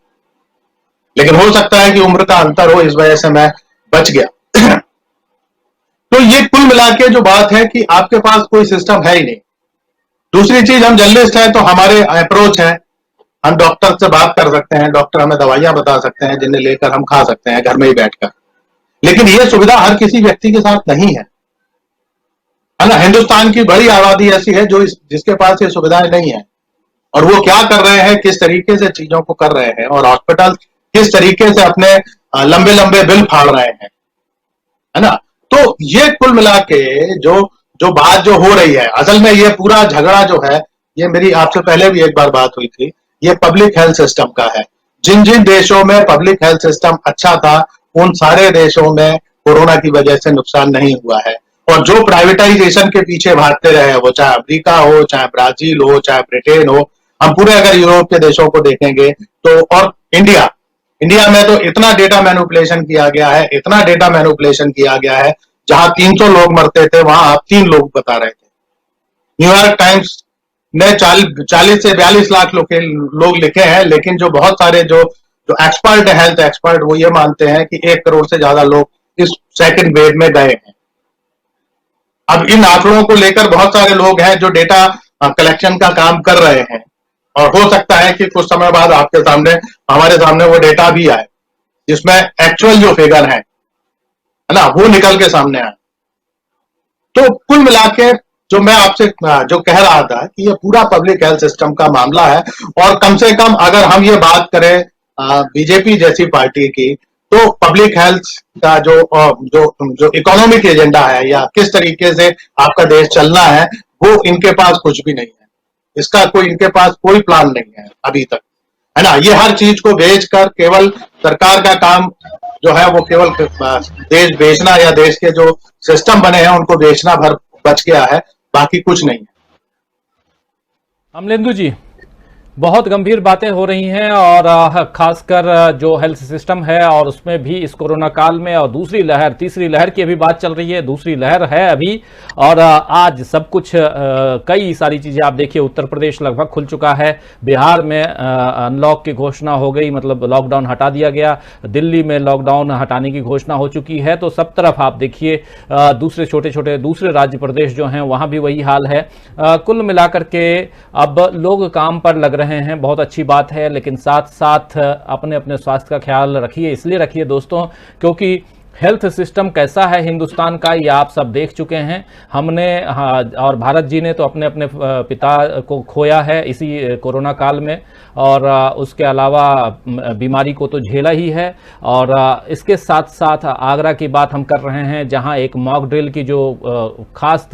लेकिन हो सकता है कि उम्र का अंतर हो, इस वजह से मैं बच गया। तो ये कुल मिला के जो बात है कि आपके पास कोई सिस्टम है ही नहीं। दूसरी चीज, हम जर्नलिस्ट हैं तो हमारे अप्रोच है, हम डॉक्टर से बात कर सकते हैं, डॉक्टर हमें दवाइयां बता सकते हैं जिन्हें लेकर हम खा सकते हैं घर में ही बैठकर। लेकिन ये सुविधा हर किसी व्यक्ति के साथ नहीं है ना। हिंदुस्तान की बड़ी आबादी ऐसी है जिसके पास ये सुविधाएं नहीं है। और वो क्या कर रहे हैं, किस तरीके से चीजों को कर रहे हैं, और हॉस्पिटल किस तरीके से अपने लंबे लंबे बिल फाड़ रहे हैं, है ना। तो ये कुल मिला के जो जो बात जो हो रही है, असल में ये पूरा झगड़ा जो है, ये मेरी आपसे पहले भी एक बार बात हुई थी, ये पब्लिक हेल्थ सिस्टम का है। जिन जिन देशों में पब्लिक हेल्थ सिस्टम अच्छा था, उन सारे देशों में कोरोना की वजह से नुकसान नहीं हुआ है। और जो प्राइवेटाइजेशन के पीछे भागते रहे, वो चाहे अमेरिका हो, चाहे ब्राजील हो, चाहे ब्रिटेन हो, हम पूरे अगर यूरोप के देशों को देखेंगे तो, और इंडिया में तो इतना डेटा मैनिपुलेशन किया गया है, इतना डेटा मैनिपुलेशन किया गया है, जहां 300 लोग मरते थे वहां आप 3 लोग बता रहे थे। न्यूयॉर्क टाइम्स ने 40 से 42 लाख लोग लिखे हैं, लेकिन जो बहुत सारे जो एक्सपर्ट है, हेल्थ एक्सपर्ट, वो ये मानते हैं कि 1 करोड़ से ज्यादा लोग इस सेकंड वेव में गए हैं। अब इन आंकड़ों को लेकर बहुत सारे लोग हैं जो डेटा कलेक्शन का काम कर रहे हैं, और हो सकता है कि कुछ समय बाद आपके सामने, हमारे सामने वो डेटा भी आए जिसमें एक्चुअल जो फिगर है ना, वो निकल के सामने आए। तो कुल मिला के जो मैं आपसे जो कह रहा था कि ये पूरा पब्लिक हेल्थ सिस्टम का मामला है, और कम से कम अगर हम ये बात करें बीजेपी जैसी पार्टी की, तो पब्लिक हेल्थ का जो जो जो इकोनॉमिक एजेंडा है, या किस तरीके से आपका देश चलना है, वो इनके पास कुछ भी नहीं है। इसका कोई इनके पास कोई प्लान नहीं है अभी तक, है ना। ये हर चीज को बेचकर, केवल सरकार का काम जो है वो केवल देश बेचना, या देश के जो सिस्टम बने हैं उनको बेचना भर बच गया है, बाकी कुछ नहीं है। अमलेंदु जी, बहुत गंभीर बातें हो रही हैं, और खासकर जो हेल्थ सिस्टम है और उसमें भी इस कोरोना काल में, और दूसरी लहर, तीसरी लहर की अभी बात चल रही है, दूसरी लहर है अभी, और आज सब कुछ कई सारी चीजें आप देखिए, उत्तर प्रदेश लगभग खुल चुका है, बिहार में अनलॉक की घोषणा हो गई, मतलब लॉकडाउन हटा दिया गया, दिल्ली में लॉकडाउन हटाने की घोषणा हो चुकी है। तो सब तरफ आप देखिए दूसरे छोटे छोटे दूसरे राज्य प्रदेश जो हैं वहां भी वही हाल है। कुल मिलाकर के अब लोग काम पर लग रहे हैं, बहुत अच्छी बात है, लेकिन साथ साथ अपने अपने स्वास्थ्य का ख्याल रखिए। इसलिए रखिए दोस्तों, क्योंकि हेल्थ सिस्टम कैसा है हिंदुस्तान का, ये आप सब देख चुके हैं। हमने और भारत जी ने तो अपने अपने पिता को खोया है इसी कोरोना काल में, और उसके अलावा बीमारी को तो झेला ही है। और इसके साथ साथ आगरा की बात हम कर रहे हैं, जहां एक मॉक ड्रिल की जो खास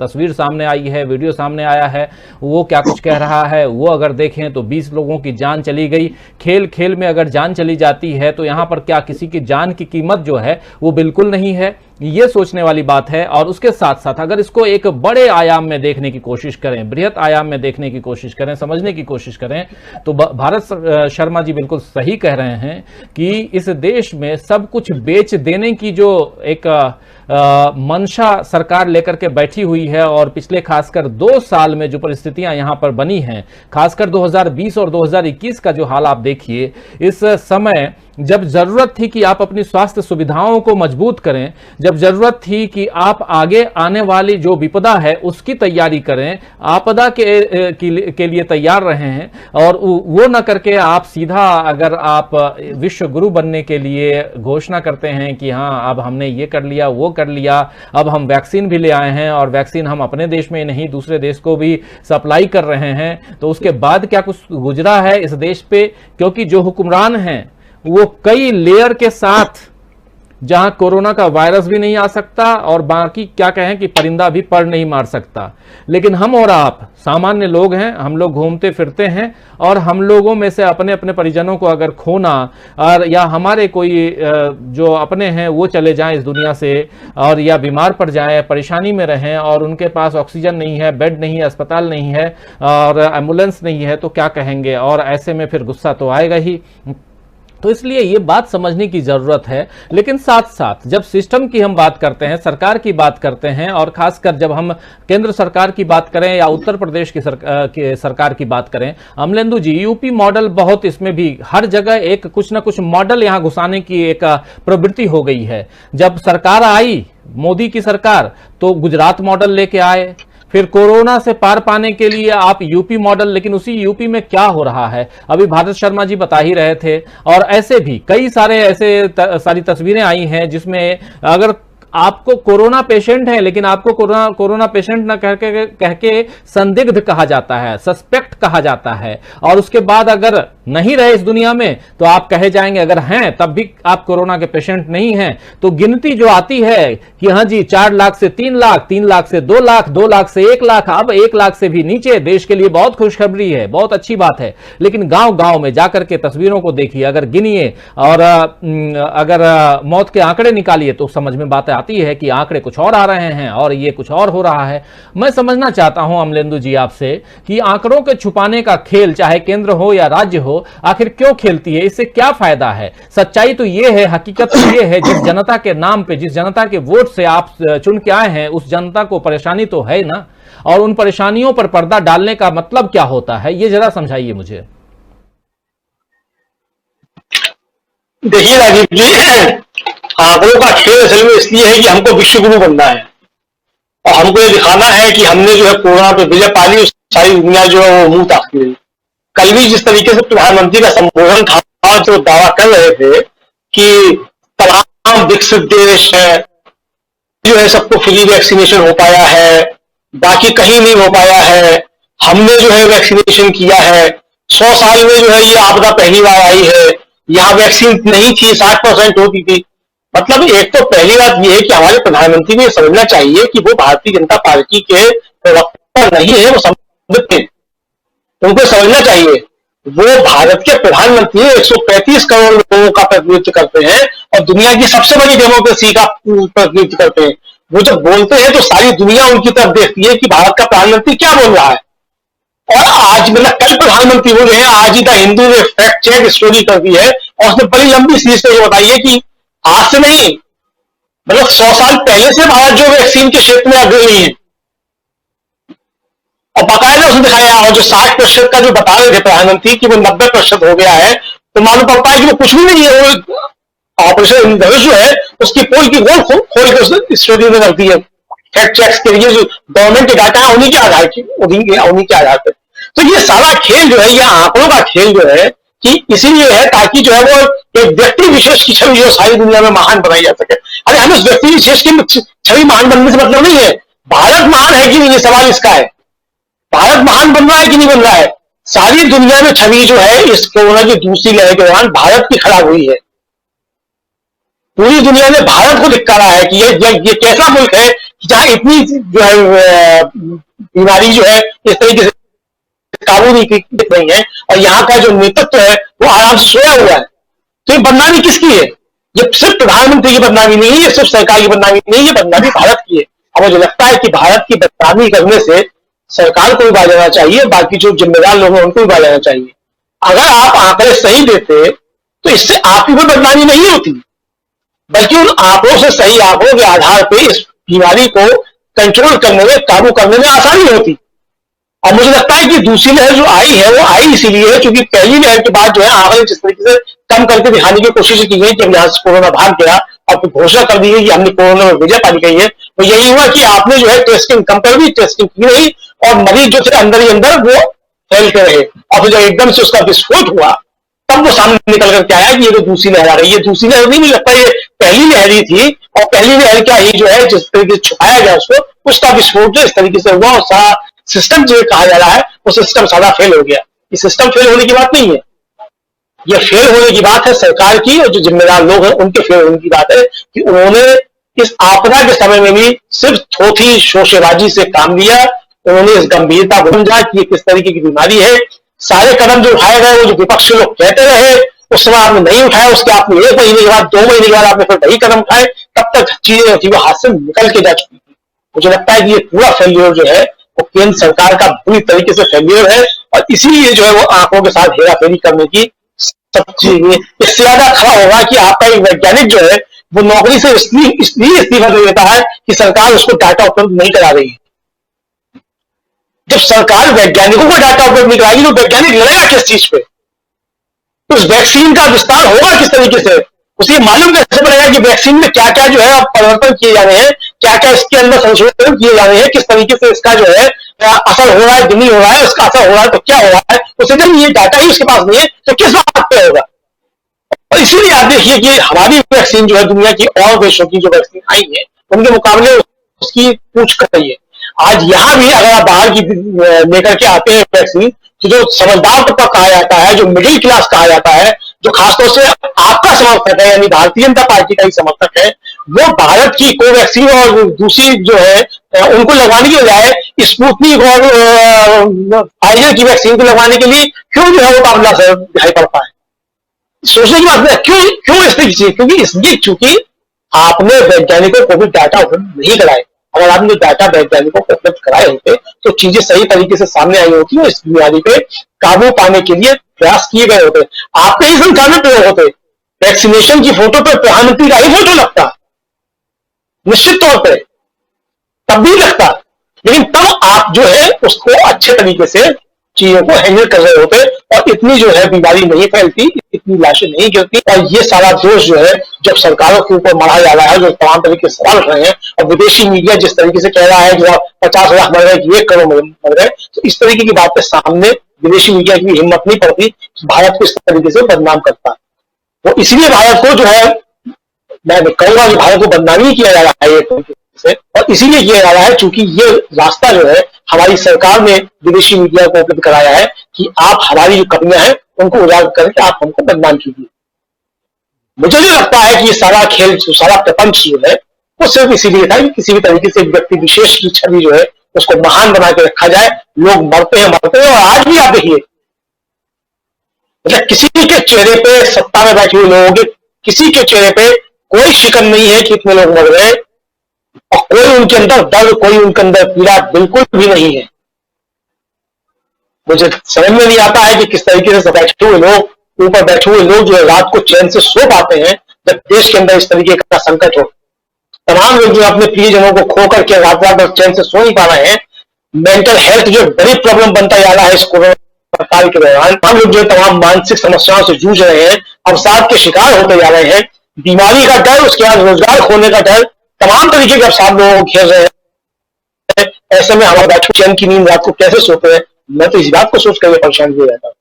तस्वीर सामने आई है, वीडियो सामने आया है, वो क्या कुछ कह रहा है, वो अगर देखें तो 20 लोगों की जान चली गई। खेल खेल में अगर जान चली जाती है तो यहां पर क्या किसी की जान की कीमत जो है वो बिल्कुल नहीं है, ये सोचने वाली बात है। और उसके साथ साथ अगर इसको एक बड़े आयाम में देखने की कोशिश करें, बृहत आयाम में देखने की कोशिश करें, समझने की कोशिश करें, तो भारत शर्मा जी बिल्कुल सही कह रहे हैं कि इस देश में सब कुछ बेच देने की जो एक मंशा सरकार लेकर के बैठी हुई है, और पिछले खासकर 2 साल में जो परिस्थितियां यहां पर बनी हैं, खासकर 2020 और 2021 का जो हाल आप देखिए, इस समय जब जरूरत थी कि आप अपनी स्वास्थ्य सुविधाओं को मजबूत करें, जब जरूरत थी कि आप आगे आने वाली जो विपदा है उसकी तैयारी करें, आपदा के लिए तैयार रहे हैं, और वो न करके आप सीधा अगर आप विश्व गुरु बनने के लिए घोषणा करते हैं कि हाँ अब हमने ये कर लिया, वो कर लिया, अब हम वैक्सीन भी ले आए हैं, और वैक्सीन हम अपने देश में नहीं दूसरे देश को भी सप्लाई कर रहे हैं, तो उसके बाद क्या कुछ गुजरा है इस देश पे। क्योंकि जो हुक्मरान हैं वो कई लेयर के साथ, जहां कोरोना का वायरस भी नहीं आ सकता, और बाकी क्या कहें कि परिंदा भी पर नहीं मार सकता, लेकिन हम और आप सामान्य लोग हैं, हम लोग घूमते फिरते हैं, और हम लोगों में से अपने अपने परिजनों को अगर खोना, और या हमारे कोई जो अपने हैं वो चले जाएं इस दुनिया से, और या बीमार पड़ जाएं, परेशानी में रहें, और उनके पास ऑक्सीजन नहीं है, बेड नहीं है, अस्पताल नहीं है, और एम्बुलेंस नहीं है, तो क्या कहेंगे। और ऐसे में फिर गुस्सा तो आएगा ही। तो इसलिए ये बात समझने की जरूरत है। लेकिन साथ साथ जब सिस्टम की हम बात करते हैं, सरकार की बात करते हैं, और खासकर जब हम केंद्र सरकार की बात करें या उत्तर प्रदेश की सरकार की बात करें, अमलेंदु जी, यूपी मॉडल बहुत, इसमें भी हर जगह एक कुछ ना कुछ मॉडल यहां घुसाने की एक प्रवृत्ति हो गई है। जब सरकार आई मोदी की सरकार, तो गुजरात मॉडल लेके आए, फिर कोरोना से पार पाने के लिए आप यूपी मॉडल, लेकिन उसी यूपी में क्या हो रहा है अभी भारत शर्मा जी बता ही रहे थे। और ऐसे भी कई सारे ऐसे सारी तस्वीरें आई हैं जिसमें अगर आपको कोरोना पेशेंट है, लेकिन आपको कोरोना पेशेंट ना कह के संदिग्ध कहा जाता है, सस्पेक्ट कहा जाता है, और उसके बाद अगर नहीं रहे इस दुनिया में तो आप कहे जाएंगे, अगर हैं तब भी आप कोरोना के पेशेंट नहीं हैं। तो गिनती जो आती है कि हाँ जी 4 लाख से 3 लाख, 3 लाख से 2 लाख, 2 लाख से 1 लाख, अब 1 लाख से भी नीचे, देश के लिए बहुत खुशखबरी है, बहुत अच्छी बात है। लेकिन गांव गांव में जाकर के तस्वीरों को देखिए, अगर गिनिए और अगर मौत के आंकड़े निकालिए तो समझ में बात आती है कि आंकड़े कुछ और आ रहे हैं और ये कुछ और हो रहा है। मैं समझना चाहता हूं अमलेंदु जी आपसे कि आंकड़ों के छुपाने का खेल, चाहे केंद्र हो या राज्य हो, आखिर क्यों खेलती है? इससे क्या फायदा है? सच्चाई तो यह है, हकीकत तो यह है, जिस जनता के नाम पे, जिस जनता के वोट से आप चुन के आए हैं, उस जनता को परेशानी तो है ना, और उन परेशानियों पर पर्दा डालने का मतलब क्या होता है, ये जरा समझाइए मुझे। देखिए राजीव जी, आंकड़ों का खेल असल में इसलिए है कि हमको विश्वगुरु बनना है और हमको ये दिखाना है कि हमने जो है कोरोना पे विजय पा ली, सारी दुनिया जो है वो मुंह ताकती रही। कल भी जिस तरीके से प्रधानमंत्री का संबोधन था, जो दावा कर रहे थे कि तमाम विकसित देश है जो है सबको फ्री वैक्सीनेशन हो पाया है, बाकी कहीं नहीं हो पाया है, हमने जो है वैक्सीनेशन किया है, 100 साल में जो है ये आपदा पहली बार आई है, यहाँ वैक्सीन नहीं थी, 60% होती थी। मतलब एक तो पहली बात यह है कि हमारे प्रधानमंत्री को समझना चाहिए कि वो भारतीय जनता पार्टी के प्रवक्ता नहीं है, वो संबंधित थे, उनको समझना चाहिए वो भारत के प्रधानमंत्री 135 करोड़ लोगों का प्रतिनिधित्व करते हैं और दुनिया की सबसे बड़ी डेमोक्रेसी का प्रतिनिधित्व करते हैं। वो जब बोलते हैं तो सारी दुनिया उनकी तरफ देखती है कि भारत का प्रधानमंत्री क्या बोल रहा है। और आज मतलब कल प्रधानमंत्री बोले हैं, आज ही द हिंदू ने फैक्ट चेक स्टोरी कर दी है और उसने बड़ी लंबी सीरीज से ये बताई है कि आज से नहीं, मतलब 100 साल पहले से भारत जो वैक्सीन के क्षेत्र में अग्रणी है, और बाकायदा उसने दिखाया। और जो 60% का जो बता रहे थे प्रधानमंत्री कि वो 90% हो गया है, तो मालूम पड़ता है कि वो कुछ भी नहीं है। वो ऑपरेशन इंद्रधनुष जो है उसकी पोल की गोल खोल के उसने स्टोरी में रख दी है। फैक्ट चेक्स के लिए जो गवर्नमेंट के डाटा है उन्हीं के आधार पर। तो ये सारा खेल जो है, ये आंकड़ों का खेल जो है कि इसीलिए है ताकि जो है वो एक व्यक्ति विशेष की छवि जो सारी दुनिया में महान बनाई जा सके। अरे हमें उस व्यक्ति विशेष की छवि महान बनने से मतलब नहीं है, भारत महान है कि नहीं, ये सवाल इसका है। भारत महान बन रहा है कि नहीं बन रहा है? सारी दुनिया में छवि जो है इस कोरोना की दूसरी लहर के दौरान भारत की खराब हुई है। पूरी दुनिया ने भारत को धिक्कारा है कि ये कैसा मुल्क है जहां इतनी जो है बीमारी जो है इस तरीके से काबू नहीं दिख रही है और यहाँ का जो नेतृत्व है वो आराम से सोया हुआ है। तो ये बदनामी किसकी है? ये सिर्फ प्रधानमंत्री की बदनामी नहीं है, ये सिर्फ सरकार की बदनामी नहीं है, ये बदनामी भारत की है। और मुझे लगता है कि भारत की बदनामी करने से सरकार को भी बाजना चाहिए, बाकी जो जिम्मेदार लोग हैं उनको भी बाजना चाहिए। अगर आप आंकड़े सही देते तो इससे आपकी कोई बदनामी नहीं होती, बल्कि उन आंकड़ों से, सही आंकड़ों के आधार पर इस बीमारी को कंट्रोल करने में, काबू करने में आसानी होती। और मुझे लगता है कि दूसरी लहर जो आई है वो आई इसीलिए है क्योंकि पहली लहर के बाद जो है आंकड़े जिस तरीके से कम करके दिखाने की कोशिश की गई कि अब यहां से कोरोना भाग गया और फिर घोषणा कर दी गई कि हमने कोरोना में विजय पाई गई है, तो यही हुआ कि आपने जो है टेस्टिंग कम कर दी, टेस्टिंग की नहीं और मरीज जो थे अंदर ही अंदर वो फैलते रहे। और फिर जब एकदम से उसका विस्फोट हुआ तब वो सामने निकल करके आया कि ये तो दूसरी लहर आ रही है। दूसरी लहर नहीं, मुझे लगता है ये पहली लहर ही थी और पहली लहर क्या ही जो है जिस तरीके से छुपाया गया उसको, उसका विस्फोट जो इस तरीके से हुआ और सारा सिस्टम जो कहा जा रहा है वो सिस्टम सारा फेल हो गया। ये सिस्टम फेल होने की बात नहीं है, ये फेल होने की बात है सरकार की और जो जिम्मेदार लोग हैं उनके फेल होने की बात है कि उन्होंने इस आपदा के समय में भी सिर्फ थोथी शोशेबाजी से काम लिया। उन्होंने इस गंभीरता को समझा कि ये किस तरीके की बीमारी है। सारे कदम जो उठाए गए वो जो विपक्ष के लोग कहते रहे उस समय आपने नहीं उठाया, उसके आपने 1 महीने के बाद 2 महीने के बाद आपने फिर वही कदम उठाए, तब तक चीजें थी वो हाथ से निकल के जा चुकी थी। मुझे लगता है कि ये पूरा फेल्योर जो है वो केंद्र सरकार का पूरी तरीके से फेल्योर है और इसीलिए जो है वो आंकड़ों के साथ हेराफेरी करने की सब चीजें इससे ज्यादा खड़ा होगा कि आपका एक वैज्ञानिक जो है वो नौकरी से इसलिए इस्तीफा दे देता है कि सरकार उसको डाटा उपलब्ध नहीं करा रही है। जब सरकार वैज्ञानिकों को डाटा उपलब्ध नहीं कराएगी तो वैज्ञानिक लड़ेगा किस चीज पे? उस वैक्सीन का विस्तार होगा किस तरीके से? उसे मालूम कैसे पड़ेगा कि वैक्सीन में क्या क्या जो है अब परिवर्तन किए जाने हैं, क्या क्या इसके अंदर संशोधन किए जाने हैं, किस तरीके से इसका जो है असर हो रहा है कि नहीं हो रहा है, उसका असर हो रहा है तो क्या हो रहा है, उसे जब ये डाटा ही उसके पास नहीं है तो किस बात पे होगा? और इसीलिए आप देखिए कि हमारी वैक्सीन जो है दुनिया की और देशों की जो वैक्सीन आई है उनके मुकाबले उसकी पूछ करिए। आज यहाँ भी अगर आप बाहर की लेकर के आते हैं वैक्सीन, तो जो समझदार तबका कहा जाता है, जो मिडिल क्लास कहा जाता है, जो खासतौर से आपका समर्थक है यानी भारतीय जनता पार्टी का ही समर्थक है, वो भारत की कोवैक्सीन और दूसरी जो है उनको लगवाने की बजाय स्पुतनिक और फाइजर की वैक्सीन को लगवाने के लिए क्यों जो है वो काफिला दिखाई पड़ता है। सोचने की बात है, क्यों इसलिए चीज, क्योंकि इसलिए चूंकि आपने वैज्ञानिकों को भी डाटा उपलब्ध नहीं कराए। अगर आपने डाटा वैज्ञानिकों को उपलब्ध कराए होते तो चीजें सही तरीके से सामने आई होती और इस बीमारी पे काबू पाने के लिए प्रयास किए गए होते। आपके ही संख्या में प्रयोग होते, वैक्सीनेशन की फोटो पर प्रधानमंत्री का ही फोटो लगता निश्चित तौर पर, तब भी लगता, लेकिन तब आप जो है उसको अच्छे तरीके से चीजों को हैंडल कर रहे होते और इतनी जो है बीमारी नहीं फैलती, इतनी लाशें नहीं गिरती। और ये सारा दोष जो है जब सरकारों के ऊपर मढ़ा जा रहा है, जो तमाम तरीके से सवाल उठ रहे हैं, और विदेशी मीडिया जिस तरीके से कह रहा है कि 50 लाख मर गए कि 1 करोड़ मर गए, तो इस तरीके की बात के सामने विदेशी मीडिया की भी हिम्मत नहीं पड़ती भारत को इस तरीके से बदनाम करता। तो इसलिए भारत को जो है, मैं कहूंगा कि भारत को बदनामी किया जा रहा है एक तरीके से, और इसीलिए किया जा रहा है चूंकि ये रास्ता जो है हमारी सरकार ने विदेशी मीडिया को उपलब्ध कराया है कि आप हमारी जो कमियां हैं उनको उजागर करके आप हमको बदनाम कीजिए। मुझे नहीं लगता है कि ये सारा खेल, सारा प्रपंच जो है वो सिर्फ इसीलिए था कि किसी भी तरीके से व्यक्ति विशेष की छवि जो है उसको महान बना के रखा जाए। लोग मरते हैं और आज भी आप देखिए, मतलब किसी के चेहरे पे, सत्ता में बैठे हुए लोगों के किसी के चेहरे पे कोई शिकन नहीं है कि इतने लोग मर गए, और कोई उनके अंदर दर्द, कोई उनके अंदर पीड़ा बिल्कुल भी नहीं है। मुझे समझ में नहीं आता है कि किस तरीके से बैठे हुए लोग, ऊपर बैठे हुए लोग जो है रात को चैन से सो पाते हैं जब देश के अंदर इस तरीके का संकट हो। तमाम लोग जो अपने प्रियजनों को खो करके रात रात चैन से सो नहीं पा रहे हैं। मेंटल हेल्थ जो बड़ी प्रॉब्लम बनता जा रहा है इस कोरोना काल के दौरान, हम लोग जो तमाम मानसिक समस्याओं से जूझ रहे हैं, अवसाद के शिकार होते जा रहे हैं। बीमारी का डर, उसके बाद रोजगार खोने का डर, तमाम तरीके के अवसाद लोगों को घेर रहे हैं। ऐसे में हमारे बैठे चैन की नींद रात को कैसे सोते हैं, मैं तो इस बात को सोच कर परेशान हो जाता हूँ।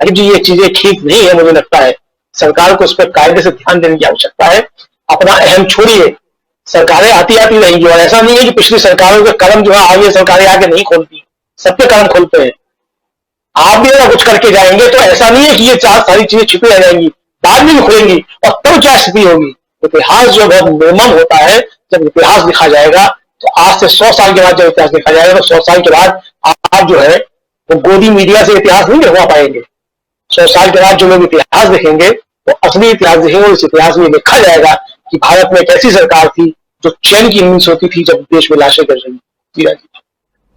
अरे जी, ये चीजें ठीक नहीं है। मुझे लगता है सरकार को इस पर कायदे से ध्यान देने की आवश्यकता है। अपना अहम छोड़िए, सरकारें आती रहेंगी, और ऐसा नहीं है कि पिछली सरकारों के कदम जो है आगे सरकारें आगे नहीं खोलती, सबके कदम खोलते हैं। आप भी अगर कुछ करके जाएंगे तो ऐसा नहीं है कि ये सारी चीजें छिपी रह जाएंगी, बाद में भी खुलेंगी, और तब क्या स्थिति होगी। इतिहास जो बहुत निर्मम होता है, जब इतिहास लिखा जाएगा तो आज से 100 साल के बाद जब इतिहास लिखा जाएगा तो 100 साल के बाद आप जो है वो गोदी मीडिया से इतिहास नहीं लिखवा पाएंगे। 100 साल के बाद जो लोग इतिहास लिखेंगे वो असली इतिहास लिखेंगे, और इस इतिहास में लिखा जाएगा कि भारत में एक ऐसी सरकार थी जो चैन की नींद सोती थी जब देश में लाशें गिर रही थी।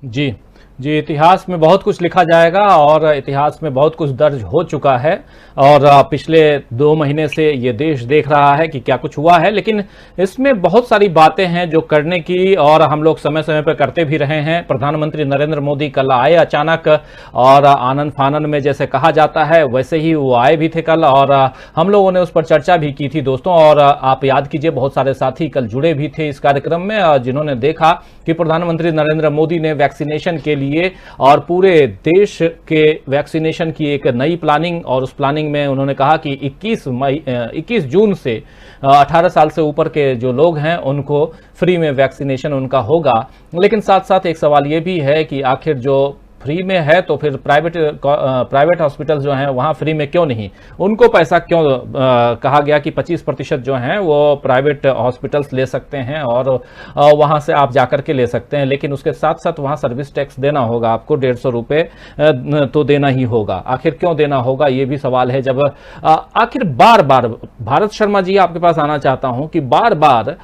जी जी, इतिहास में बहुत कुछ लिखा जाएगा और इतिहास में बहुत कुछ दर्ज हो चुका है, और पिछले 2 महीने से ये देश देख रहा है कि क्या कुछ हुआ है। लेकिन इसमें बहुत सारी बातें हैं जो करने की, और हम लोग समय समय पर करते भी रहे हैं। प्रधानमंत्री नरेंद्र मोदी कल आए अचानक, और आनन फानन में जैसे कहा जाता है वैसे ही वो आए भी थे कल, और हम लोगों ने उस पर चर्चा भी की थी दोस्तों। और आप याद कीजिए, बहुत सारे साथी कल जुड़े भी थे इस कार्यक्रम में, जिन्होंने देखा कि प्रधानमंत्री नरेंद्र मोदी ने वैक्सीनेशन के लिए और पूरे देश के वैक्सीनेशन की एक नई प्लानिंग, और उस प्लानिंग में उन्होंने कहा कि 21 जून से 18 साल से ऊपर के जो लोग हैं उनको फ्री में वैक्सीनेशन उनका होगा। लेकिन साथ साथ एक सवाल ये भी है कि आखिर जो फ्री में है तो फिर प्राइवेट हॉस्पिटल जो हैं वहाँ फ्री में क्यों नहीं, उनको पैसा क्यों कहा गया कि 25% जो हैं वो प्राइवेट हॉस्पिटल्स ले सकते हैं और वहाँ से आप जाकर के ले सकते हैं। लेकिन उसके साथ साथ वहाँ सर्विस टैक्स देना होगा आपको, 150 रुपये तो देना ही होगा। आखिर क्यों देना होगा, ये भी सवाल है। जब आखिर बार बार, भारत शर्मा जी आपके पास आना चाहता हूँ कि बार बार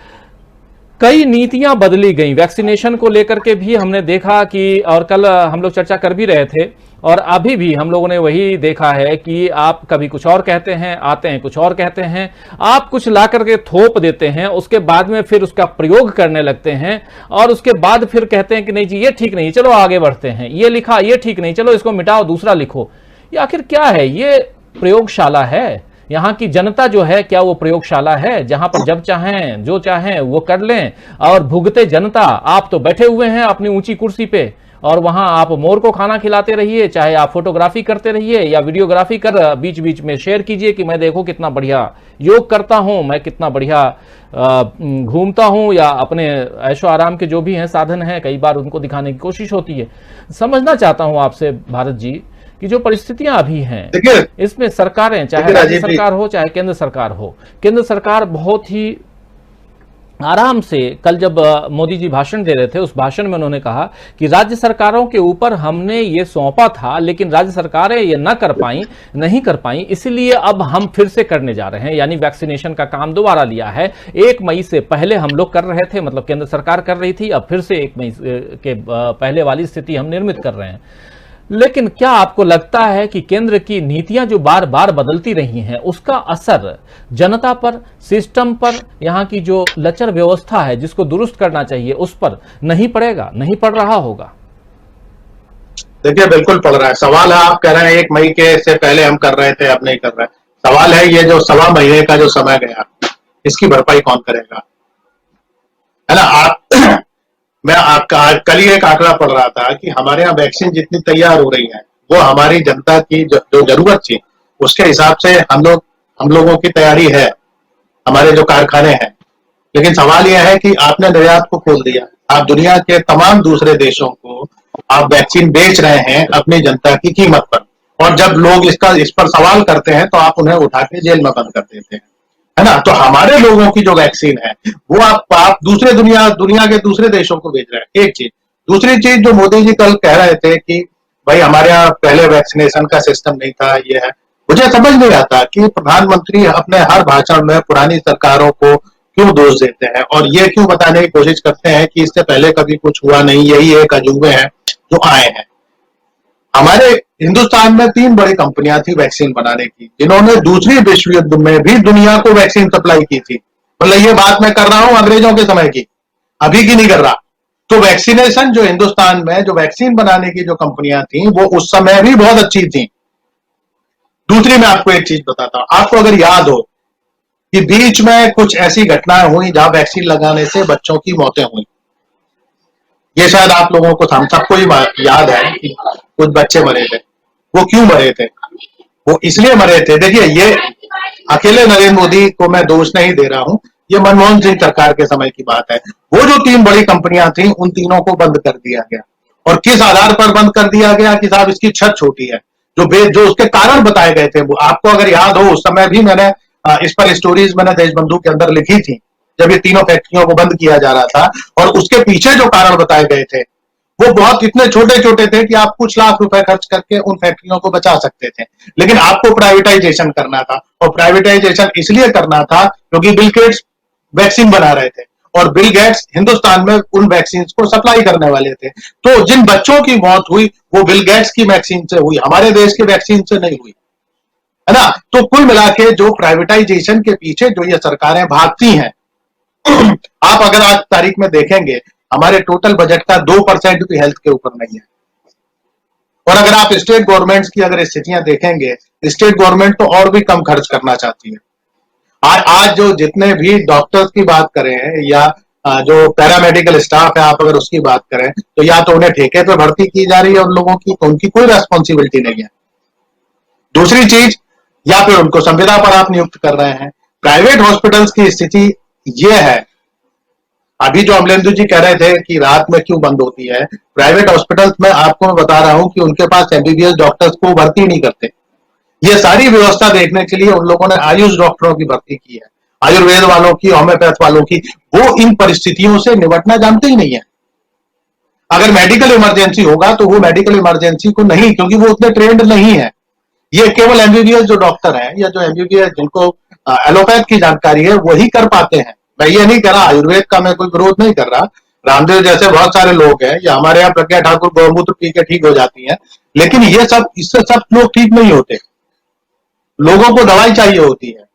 कई नीतियां बदली गई वैक्सीनेशन को लेकर के भी हमने देखा कि, और कल हम लोग चर्चा कर भी रहे थे, और अभी भी हम लोगों ने वही देखा है कि आप कभी कुछ और कहते हैं, आते हैं कुछ और कहते हैं, आप कुछ ला करके थोप देते हैं, उसके बाद में फिर उसका प्रयोग करने लगते हैं, और उसके बाद फिर कहते हैं कि नहीं जी ये ठीक नहीं, चलो आगे बढ़ते हैं, ये लिखा ये ठीक नहीं, चलो इसको मिटाओ दूसरा लिखो। ये आखिर क्या है? ये प्रयोगशाला है? यहाँ की जनता जो है क्या वो प्रयोगशाला है जहां पर जब चाहें जो चाहें वो कर लें, और भुगते जनता? आप तो बैठे हुए हैं अपनी ऊंची कुर्सी पे और वहां आप मोर को खाना खिलाते रहिए, चाहे आप फोटोग्राफी करते रहिए या वीडियोग्राफी कर बीच बीच में शेयर कीजिए कि मैं देखो कितना बढ़िया योग करता हूं, मैं कितना बढ़िया घूमता हूं, या अपने ऐशो आराम के जो भी हैं साधन हैं कई बार उनको दिखाने की कोशिश होती है। समझना चाहता हूं आपसे भारत जी कि जो परिस्थितियां अभी हैं इसमें सरकारें, चाहे राज्य सरकार हो चाहे केंद्र सरकार हो, केंद्र सरकार बहुत ही आराम से, कल जब मोदी जी भाषण दे रहे थे उस भाषण में उन्होंने कहा कि राज्य सरकारों के ऊपर हमने ये सौंपा था लेकिन राज्य सरकारें ये नहीं कर पाई, इसलिए अब हम फिर से करने जा रहे हैं, यानी वैक्सीनेशन का काम दोबारा लिया है। 1 मई से पहले हम लोग कर रहे थे, मतलब केंद्र सरकार कर रही थी, अब फिर से 1 मई के पहले वाली स्थिति हम निर्मित कर रहे हैं। लेकिन क्या आपको लगता है कि केंद्र की नीतियां जो बार बार बदलती रही हैं उसका असर जनता पर, सिस्टम पर, यहां की जो लचर व्यवस्था है जिसको दुरुस्त करना चाहिए उस पर नहीं पड़ेगा, नहीं पड़ रहा होगा? देखिए बिल्कुल पड़ रहा है। सवाल है, आप कह रहे हैं 1 मई के से पहले हम कर रहे थे, अब नहीं कर रहे। सवाल है ये जो 1.25 महीने का जो समय गया इसकी भरपाई कौन करेगा, है ना। आप मैं आपका कल ही एक आंकड़ा पढ़ रहा था कि हमारे यहाँ वैक्सीन जितनी तैयार हो रही है वो हमारी जनता की जो जरूरत थी उसके हिसाब से हम लोगों की तैयारी है, हमारे जो कारखाने हैं। लेकिन सवाल यह है कि आपने निर्यात को खोल दिया, आप दुनिया के तमाम दूसरे देशों को आप वैक्सीन बेच रहे हैं अपनी जनता की कीमत पर, और जब लोग इस पर सवाल करते हैं तो आप उन्हें उठा के जेल में बंद कर देते हैं, है ना। तो हमारे लोगों की जो वैक्सीन है वो आप दूसरे दुनिया के दूसरे देशों को भेज रहे हैं, एक चीज। दूसरी चीज जो मोदी जी कल कह रहे थे कि भाई हमारे यहाँ पहले वैक्सीनेशन का सिस्टम नहीं था, ये है, मुझे समझ नहीं आता कि प्रधानमंत्री अपने हर भाषण में पुरानी सरकारों को क्यों दोष देते हैं और ये क्यों बताने की कोशिश करते हैं कि इससे पहले कभी कुछ हुआ नहीं, यही एक अजूबे हैं जो आए हैं। हमारे हिंदुस्तान में 3 बड़ी कंपनियां थी वैक्सीन बनाने की, जिन्होंने दूसरी विश्व युद्ध में भी दुनिया को वैक्सीन सप्लाई की थी। मतलब ये बात मैं कर रहा हूं अंग्रेजों के समय की, अभी की नहीं कर रहा। तो वैक्सीनेशन जो हिंदुस्तान में जो वैक्सीन बनाने की जो कंपनियां थी वो उस समय भी बहुत अच्छी थी। दूसरी मैं आपको एक चीज बताता हूं, आपको अगर याद हो कि बीच में कुछ ऐसी घटनाएं हुई जहां वैक्सीन लगाने से बच्चों की मौतें हुई, ये शायद आप लोगों को हम सबको ही याद है कि कुछ बच्चे मरे थे। वो क्यों मरे थे? वो इसलिए मरे थे, देखिए ये अकेले नरेंद्र मोदी को मैं दोष नहीं दे रहा हूं, ये मनमोहन सिंह सरकार के समय की बात है। वो जो 3 बड़ी कंपनियां थी उन तीनों को बंद कर दिया गया, और किस आधार पर बंद कर दिया गया कि साहब इसकी छत छोटी है, जो उसके कारण बताए गए थे। वो आपको अगर याद हो उस समय भी मैंने इस पर स्टोरीज मैंने देशबंधु के अंदर लिखी थी, जब ये तीनों फैक्ट्रियों को बंद किया जा रहा था, और उसके पीछे जो कारण बताए गए थे वो बहुत इतने छोटे छोटे थे कि आप कुछ लाख रुपए खर्च करके उन फैक्ट्रियों को बचा सकते थे। लेकिन आपको प्राइवेटाइजेशन करना था, और प्राइवेटाइजेशन इसलिए करना था क्योंकि बिल गेट्स वैक्सीन बना रहे थे, और बिल गेट्स हिंदुस्तान में उन वैक्सीन को सप्लाई करने वाले थे। तो जिन बच्चों की मौत हुई वो बिल गेट्स की वैक्सीन से हुई, हमारे देश की वैक्सीन से नहीं हुई, है ना। तो कुल मिला के जो प्राइवेटाइजेशन के पीछे जो ये सरकारें भागती हैं, आप अगर आज तारीख में देखेंगे हमारे टोटल बजट का 2% भी हेल्थ के ऊपर नहीं है। और अगर आप स्टेट गवर्नमेंट्स की अगर स्थितियां देखेंगे, स्टेट गवर्नमेंट तो और भी कम खर्च करना चाहती है। आज जो जितने भी डॉक्टर्स की बात करें या जो पैरामेडिकल स्टाफ है आप अगर उसकी बात करें, तो या तो उन्हें ठेके पे भर्ती की जा रही है उन लोगों की, तो उनकी कोई रेस्पॉन्सिबिलिटी नहीं है। दूसरी चीज, या फिर उनको संविदा पर आप नियुक्त कर रहे हैं। प्राइवेट हॉस्पिटल्स की स्थिति यह है, अभी जो अमलेंदु जी कह रहे थे कि रात में क्यों बंद होती है, प्राइवेट हॉस्पिटल्स में आपको मैं बता रहा हूं कि उनके पास एमबीबीएस डॉक्टर्स को भर्ती नहीं करते। ये सारी व्यवस्था देखने के लिए उन लोगों ने आयुष डॉक्टरों की भर्ती की है, आयुर्वेद वालों की, होम्योपैथ वालों की। वो इन परिस्थितियों से निपटना जानते ही नहीं है। अगर मेडिकल इमरजेंसी होगा तो वो मेडिकल इमरजेंसी को नहीं, क्योंकि वो उतने ट्रेंड नहीं है। ये केवल एमबीबीएस जो डॉक्टर हैं या जो एमबीबीएस जिनको एलोपैथ की जानकारी है वही कर पाते हैं। मैं ये नहीं कह रहा, आयुर्वेद का मैं कोई विरोध नहीं कर रहा। रामदेव जैसे बहुत सारे लोग हैं, या हमारे यहाँ प्रज्ञा ठाकुर गौमूत्र पी के ठीक हो जाती हैं, लेकिन ये सब इससे सब लोग ठीक नहीं होते। लोगों को दवाई चाहिए होती है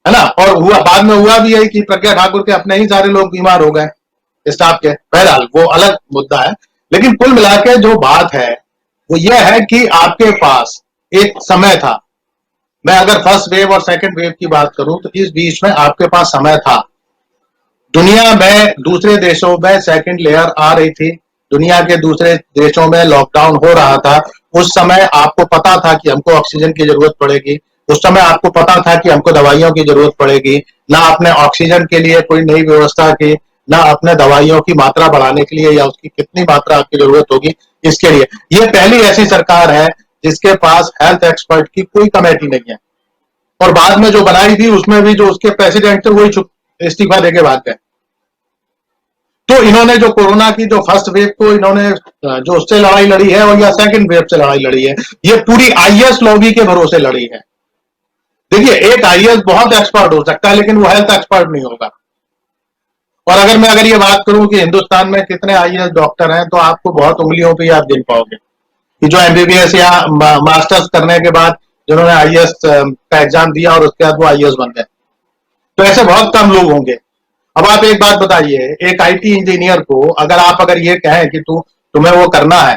ना। और बाद में हुआ भी है कि प्रज्ञा ठाकुर के अपने ही सारे लोग बीमार हो गए स्टाफ के। बहरहाल वो अलग मुद्दा है, लेकिन कुल मिला के जो बात है वो ये है कि आपके पास एक समय था। मैं अगर फर्स्ट वेव और सेकंड वेव की बात करूं तो इस बीच में आपके पास समय था। दुनिया में दूसरे देशों में सेकंड लेयर आ रही थी, दुनिया के दूसरे देशों में लॉकडाउन हो रहा था, उस समय आपको पता था कि हमको ऑक्सीजन की जरूरत पड़ेगी, उस समय आपको पता था कि हमको दवाइयों की जरूरत पड़ेगी, ना आपने ऑक्सीजन के लिए कोई नई व्यवस्था की, ना अपने दवाइयों की मात्रा बढ़ाने के लिए या उसकी कितनी मात्रा आपकी जरूरत होगी इसके लिए। ये पहली ऐसी सरकार है जिसके पास हेल्थ एक्सपर्ट की कोई कमेटी नहीं है, और बाद में जो बनाई थी उसमें भी जो उसके प्रेसिडेंट थे वही इस्तीफा देके भाग गए। तो इन्होंने जो कोरोना की जो फर्स्ट वेव को इन्होंने जो उससे लड़ाई लड़ी है, और या सेकंड वेव से लड़ाई लड़ी है, ये पूरी आईएएस लॉबी के भरोसे लड़ी है। देखिए, एक आईएएस बहुत एक्सपर्ट हो सकता है लेकिन वो हेल्थ एक्सपर्ट नहीं होगा। और अगर ये बात करूं कि हिंदुस्तान में कितने आईएएस डॉक्टर हैं, तो आपको बहुत उंगलियों पे आप गिन पाओगे कि जो एमबीबीएस या मास्टर्स करने के बाद जिन्होंने आईएएस का एग्जाम दिया और उसके बाद वो आईएएस बन गए, तो ऐसे बहुत कम लोग होंगे। अब आप एक बात बताइए, एक आईटी इंजीनियर को अगर ये कहें कि तुम्हें वो करना है,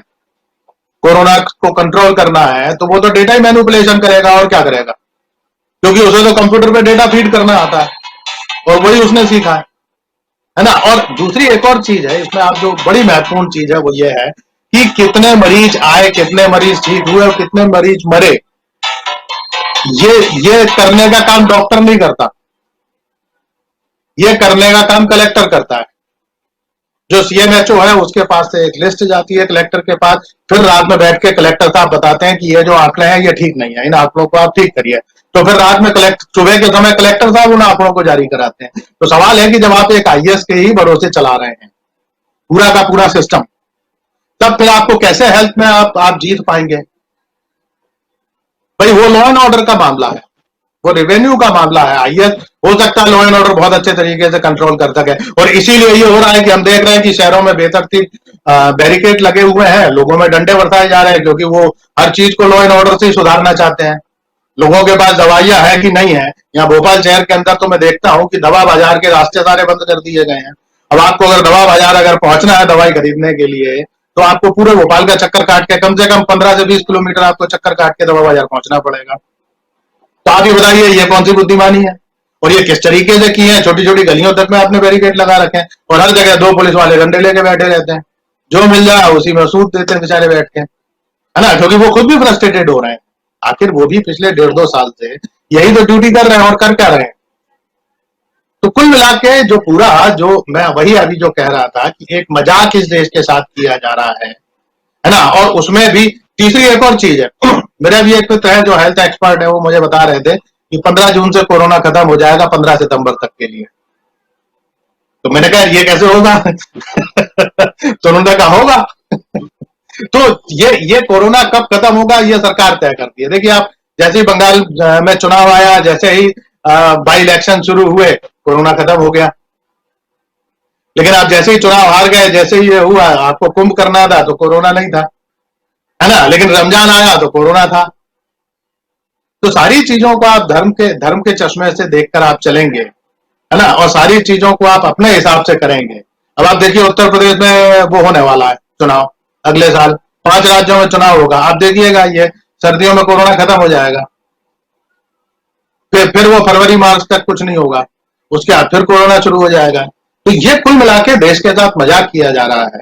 कोरोना को कंट्रोल करना है, तो वो तो डेटा ही मैनिपुलेशन करेगा और क्या करेगा, क्योंकि उसे तो कंप्यूटर पे डेटा फीड करना आता है और वही उसने सीखा है ना। और दूसरी एक और चीज है इसमें, आप जो बड़ी महत्वपूर्ण चीज है वो ये है कि कितने मरीज आए, कितने मरीज ठीक हुए और कितने मरीज मरे, ये करने का काम डॉक्टर नहीं करता, ये करने का काम कलेक्टर करता है। जो सीएमएचओ है उसके पास से एक लिस्ट जाती है कलेक्टर के पास, फिर रात में बैठ के कलेक्टर साहब बताते हैं कि ये जो आंकड़े हैं ये ठीक नहीं है, इन आंकड़ों को आप ठीक करिए। तो फिर रात में सुबह के समय कलेक्टर साहब उन आंकड़ों को जारी कराते हैं। तो सवाल है कि जब आप एक आईएएस के ही भरोसे चला रहे हैं पूरा का पूरा सिस्टम, तब फिर आपको कैसे हेल्थ में आप जीत पाएंगे? भाई वो लॉ एंड ऑर्डर का मामला है, वो रेवेन्यू का मामला है। आईएएस हो सकता है लॉ एंड ऑर्डर बहुत अच्छे तरीके से कंट्रोल कर सके, और इसीलिए ये हो रहा है कि हम देख रहे हैं कि शहरों में बेतरतीब बैरिकेड लगे हुए हैं, लोगों में डंडे बरसाए जा रहे हैं, क्योंकि वो हर चीज को लॉ एंड ऑर्डर से ही सुधारना चाहते हैं। लोगों के पास दवाइयां है कि नहीं है? यहाँ भोपाल शहर के अंदर तो मैं देखता हूँ कि दवा बाजार के रास्ते सारे बंद कर दिए गए हैं। अब आपको अगर दवा बाजार अगर पहुंचना है दवाई खरीदने के लिए, तो आपको पूरे भोपाल का चक्कर काट के कम से कम 15 से 20 किलोमीटर आपको चक्कर काट के दवा बाजार पहुंचना पड़ेगा। तो आप ये बताइए, ये कौन सी बुद्धिमानी है? और ये किस तरीके से की है? छोटी छोटी गलियों तक में आपने बैरिकेड लगा रखे हैं, और हर जगह 2 पुलिस वाले डंडे लेके बैठे रहते हैं, जो मिल जाए उसी में सूट देते हैं बेचारे बैठ के, है ना, क्योंकि वो खुद भी फ्रस्ट्रेटेड हो रहे हैं। आखिर वो भी पिछले 1.5-2 साल से यही तो ड्यूटी कर रहे हैं, और कर क्या रहे हैं? तो कुल मिला के जो पूरा, जो मैं वही अभी जो कह रहा था कि एक मजाक इस देश के साथ किया जा रहा है ना। और उसमें भी तीसरी एक और चीज है, मेरा भी एक मित्र है जो हेल्थ एक्सपर्ट है, वो मुझे बता रहे थे कि 15 जून से कोरोना खत्म हो जाएगा 15 सितंबर तक के लिए। तो मैंने कहा ये कैसे होगा? तो उन्होंने कहा होगा। तो ये कोरोना कब खत्म होगा ये सरकार तय करती है। देखिए, आप जैसे ही बंगाल में चुनाव आया, जैसे ही बाई इलेक्शन शुरू हुए, कोरोना खत्म हो गया। लेकिन आप जैसे ही चुनाव हार गए, जैसे ही ये हुआ, आपको कुंभ करना था तो कोरोना नहीं था, है ना, लेकिन रमजान आया तो कोरोना था। तो सारी चीजों को आप धर्म के चश्मे से देखकर आप चलेंगे, है ना, और सारी चीजों को आप अपने हिसाब से करेंगे। अब आप देखिए, उत्तर प्रदेश में वो होने वाला है चुनाव अगले साल, 5 राज्यों में चुनाव होगा। आप देखिएगा, ये सर्दियों में कोरोना खत्म हो जाएगा, फिर वो फरवरी मार्च तक कुछ नहीं होगा, उसके बाद फिर कोरोना शुरू हो जाएगा। तो ये कुल मिला के देश के साथ मजाक किया जा रहा है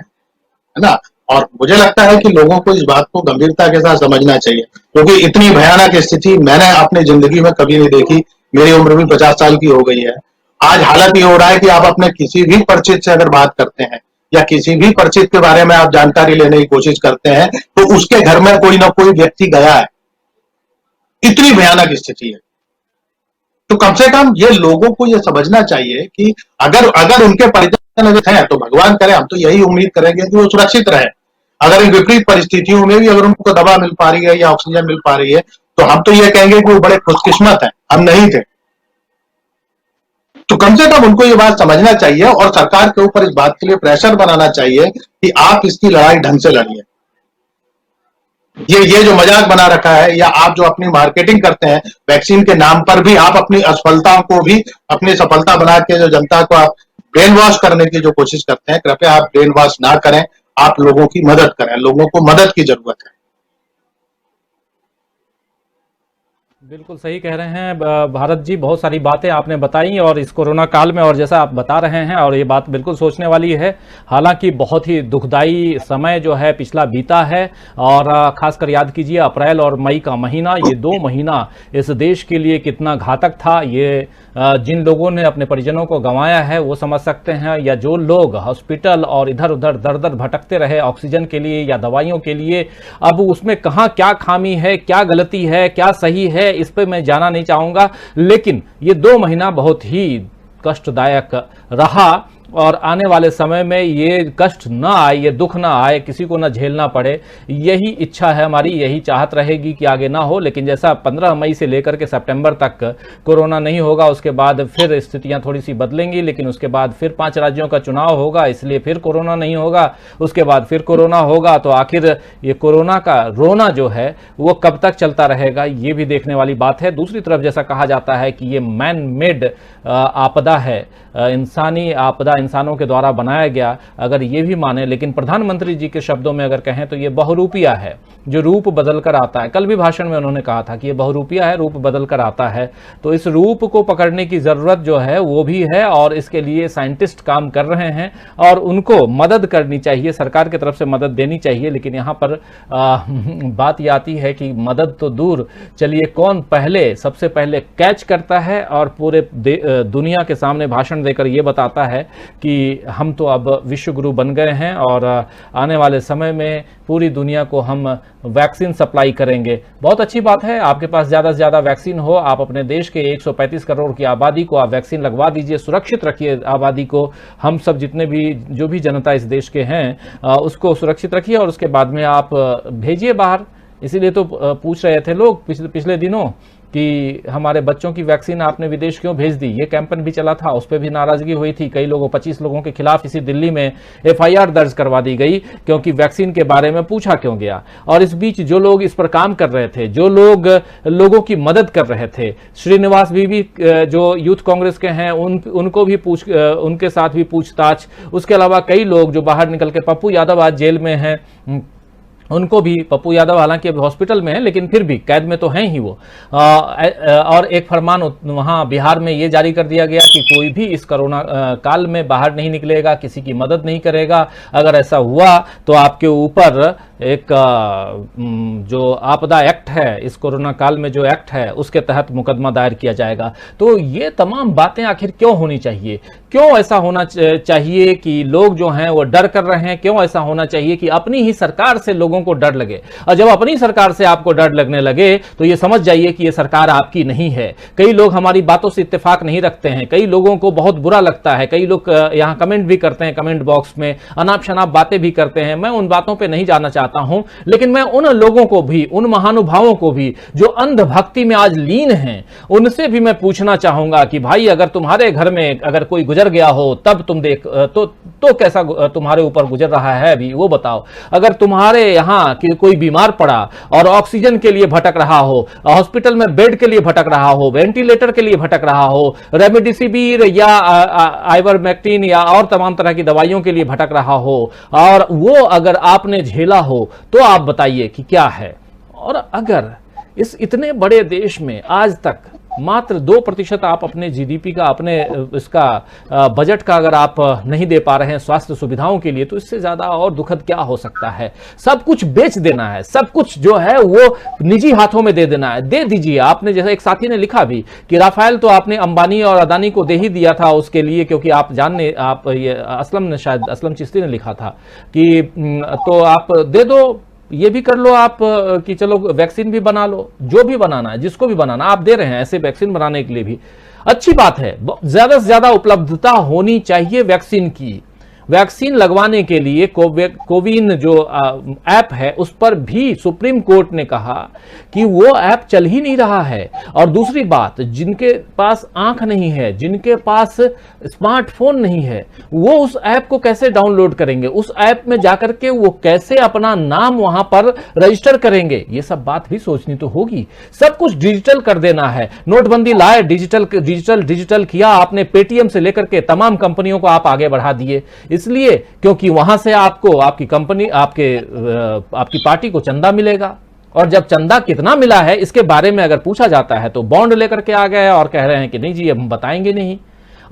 ना। और मुझे लगता है कि लोगों को इस बात को गंभीरता के साथ समझना चाहिए, क्योंकि इतनी भयानक स्थिति मैंने अपनी जिंदगी में कभी नहीं देखी। मेरी उम्र भी 50 साल की हो गई है। आज हालत ये हो रहा है कि आप अपने किसी भी परिचित से अगर बात करते हैं, या किसी भी परिचित के बारे में आप जानकारी लेने की कोशिश करते हैं, तो उसके घर में कोई ना कोई व्यक्ति गया है। इतनी भयानक स्थिति है। तो कम से कम ये लोगों को ये समझना चाहिए कि अगर उनके परिजन हैं तो भगवान करे, हम तो यही उम्मीद करेंगे कि वो सुरक्षित रहे। अगर इन विपरीत परिस्थितियों में भी अगर उनको दवा मिल पा रही है या ऑक्सीजन मिल पा रही है, तो हम तो ये कहेंगे कि वो बड़े खुशकिस्मत हैं, हम नहीं थे। तो कम से कम उनको ये बात समझना चाहिए, और सरकार के ऊपर इस बात के लिए प्रेशर बनाना चाहिए कि आप इसकी लड़ाई ढंग से लड़िए। ये जो मजाक बना रखा है, या आप जो अपनी मार्केटिंग करते हैं वैक्सीन के नाम पर भी, आप अपनी असफलताओं को भी अपनी सफलता बना के जो जनता को आप ब्रेन वॉश करने की जो कोशिश करते हैं, कृपया आप ब्रेन वॉश ना करें। आप लोगों की मदद करें, लोगों को मदद की जरूरत है। बिल्कुल सही कह रहे हैं भारत जी, बहुत सारी बातें आपने बताई और इस कोरोना काल में, और जैसा आप बता रहे हैं, और ये बात बिल्कुल सोचने वाली है। हालांकि बहुत ही दुखदाई समय जो है पिछला बीता है, और खासकर याद कीजिए अप्रैल और मई का महीना, ये 2 महीना इस देश के लिए कितना घातक था, ये जिन लोगों ने अपने परिजनों को गंवाया है वो समझ सकते हैं, या जो लोग हॉस्पिटल और इधर उधर दर दर भटकते रहे ऑक्सीजन के लिए या दवाइयों के लिए, अब उसमें कहाँ क्या खामी है, क्या गलती है, क्या सही है, इस पे मैं जाना नहीं चाहूंगा। लेकिन ये 2 महीना बहुत ही कष्टदायक रहा, और आने वाले समय में ये कष्ट ना आए, ये दुख ना आए, किसी को ना झेलना पड़े, यही इच्छा है हमारी, यही चाहत रहेगी कि आगे ना हो। लेकिन जैसा 15 मई से लेकर के सितंबर तक कोरोना नहीं होगा, उसके बाद फिर स्थितियां थोड़ी सी बदलेंगी, लेकिन उसके बाद फिर 5 राज्यों का चुनाव होगा, इसलिए फिर कोरोना नहीं होगा, उसके बाद फिर कोरोना होगा। तो आखिर ये कोरोना का रोना जो है वो कब तक चलता रहेगा, ये भी देखने वाली बात है। दूसरी तरफ जैसा कहा जाता है कि ये मैन मेड आपदा है, इंसानी आपदा, इंसानों के द्वारा बनाया गया, अगर ये भी माने, लेकिन प्रधानमंत्री जी के शब्दों में अगर कहें तो ये बहुरूपिया है, जो रूप बदल कर आता है। कल भी भाषण में उन्होंने कहा था कि ये बहुरूपिया है, रूप बदल कर आता है। तो इस रूप को पकड़ने की जरूरत जो है वो भी है, और इसके लिए साइंटिस्ट काम कर रहे हैं और उनको मदद करनी चाहिए, सरकार की तरफ से मदद देनी चाहिए। लेकिन यहाँ पर बात ये आती है कि मदद तो दूर चलिए, कौन पहले सबसे पहले कैच करता है और पूरे दुनिया के सामने भाषण देकर ये बताता है कि हम तो अब विश्व गुरु बन गए हैं और आने वाले समय में पूरी दुनिया को हम वैक्सीन सप्लाई करेंगे। बहुत अच्छी बात है, आपके पास ज़्यादा से ज़्यादा वैक्सीन हो, आप अपने देश के 135 करोड़ की आबादी को आप वैक्सीन लगवा दीजिए, सुरक्षित रखिए आबादी को। हम सब जितने भी जो भी जनता इस देश के हैं उसको सुरक्षित रखिए, और उसके बाद में आप भेजिए बाहर। इसीलिए तो पूछ रहे थे लोग पिछले दिनों कि हमारे बच्चों की वैक्सीन आपने विदेश क्यों भेज दी, ये कैंपेन भी चला था, उस पर भी नाराजगी हुई थी। कई लोगों 25 लोगों के खिलाफ इसी दिल्ली में FIR दर्ज करवा दी गई, क्योंकि वैक्सीन के बारे में पूछा क्यों गया। और इस बीच जो लोग इस पर काम कर रहे थे, जो लोग लोगों की मदद कर रहे थे, श्रीनिवास भी जो यूथ कांग्रेस के हैं, उनको भी उनके साथ भी पूछताछ। उसके अलावा कई लोग जो बाहर निकल के, पप्पू यादव आज जेल में हैं, उनको भी, पप्पू यादव हालांकि अभी हॉस्पिटल में है लेकिन फिर भी कैद में तो हैं ही वो। और एक फरमान वहां बिहार में ये जारी कर दिया गया कि कोई भी इस कोरोना काल में बाहर नहीं निकलेगा, किसी की मदद नहीं करेगा। अगर ऐसा हुआ तो आपके ऊपर एक जो आपदा एक्ट है, इस कोरोना काल में जो एक्ट है उसके तहत मुकदमा दायर किया जाएगा। तो ये तमाम बातें आखिर क्यों होनी चाहिए, क्यों ऐसा होना चाहिए कि लोग जो हैं वो डर कर रहे हैं, क्यों ऐसा होना चाहिए कि अपनी ही सरकार से लोगों को डर लगे। और जब अपनी सरकार से आपको डर लगने लगे तो ये समझ जाइए कि ये सरकार आपकी नहीं है। कई लोग हमारी बातों से इत्तेफाक नहीं रखते हैं, कई लोगों को बहुत बुरा लगता है, कई लोग यहाँ कमेंट भी करते हैं, कमेंट बॉक्स में अनाप शनाप बातें भी करते हैं। मैं उन बातों पर नहीं जाना चाहता हूं, लेकिन मैं उन लोगों को भी, उन महानुभावों को भी जो अंधभक्ति में आज लीन हैं, उनसे भी मैं पूछना चाहूंगा कि भाई अगर तुम्हारे घर में अगर कोई गुजर गया हो तब तुम देख तो कैसा तुम्हारे ऊपर गुजर रहा है अभी वो बताओ। अगर तुम्हारे यहाँ कोई बीमार पड़ा और ऑक्सीजन के लिए भटक रहा हो, हॉस्पिटल में बेड के लिए भटक रहा हो, वेंटिलेटर के लिए भटक रहा हो, रेमडेसिविर या आइवरमेक्टिन या और तमाम तरह की दवाइयों के लिए भटक रहा हो, और वो अगर आपने झेला हो तो आप बताइए कि क्या है। और अगर इस इतने बड़े देश में आज तक मात्र 2% आप अपने GDP का, अपने इसका बजट का अगर आप नहीं दे पा रहे हैं स्वास्थ्य सुविधाओं के लिए, तो इससे ज्यादा और दुखद क्या हो सकता है। सब कुछ बेच देना है, सब कुछ जो है वो निजी हाथों में दे देना है। दे दीजिए। आपने, जैसे एक साथी ने लिखा भी कि राफेल तो आपने अंबानी और अदानी को दे ही दिया था उसके लिए, क्योंकि आप ये असलम ने, शायद असलम चिश्ती ने लिखा था कि तो आप दे दो, ये भी कर लो आप कि चलो वैक्सीन भी बना लो, जो भी बनाना है, जिसको भी बनाना आप दे रहे हैं, ऐसे वैक्सीन बनाने के लिए भी अच्छी बात है। ज्यादा से ज्यादा उपलब्धता होनी चाहिए वैक्सीन की। वैक्सीन लगवाने के लिए कोविन जो ऐप है उस पर भी सुप्रीम कोर्ट ने कहा कि वो ऐप चल ही नहीं रहा है। और दूसरी बात, जिनके पास आंख नहीं है, जिनके पास स्मार्टफोन नहीं है, वो उस ऐप को कैसे डाउनलोड करेंगे, उस ऐप में जाकर के वो कैसे अपना नाम वहां पर रजिस्टर करेंगे, ये सब बात भी सोचनी तो होगी। सब कुछ डिजिटल कर देना है। नोटबंदी लाए, डिजिटल किया आपने, पेटीएम से लेकर के तमाम कंपनियों को आप आगे बढ़ा दिए, इसलिए क्योंकि वहां से आपको आपकी कंपनी, आपकी पार्टी को चंदा मिलेगा। और जब चंदा कितना मिला है इसके बारे में अगर पूछा जाता है तो बॉन्ड लेकर के आ गए और कह रहे हैं कि नहीं जी हम बताएंगे नहीं।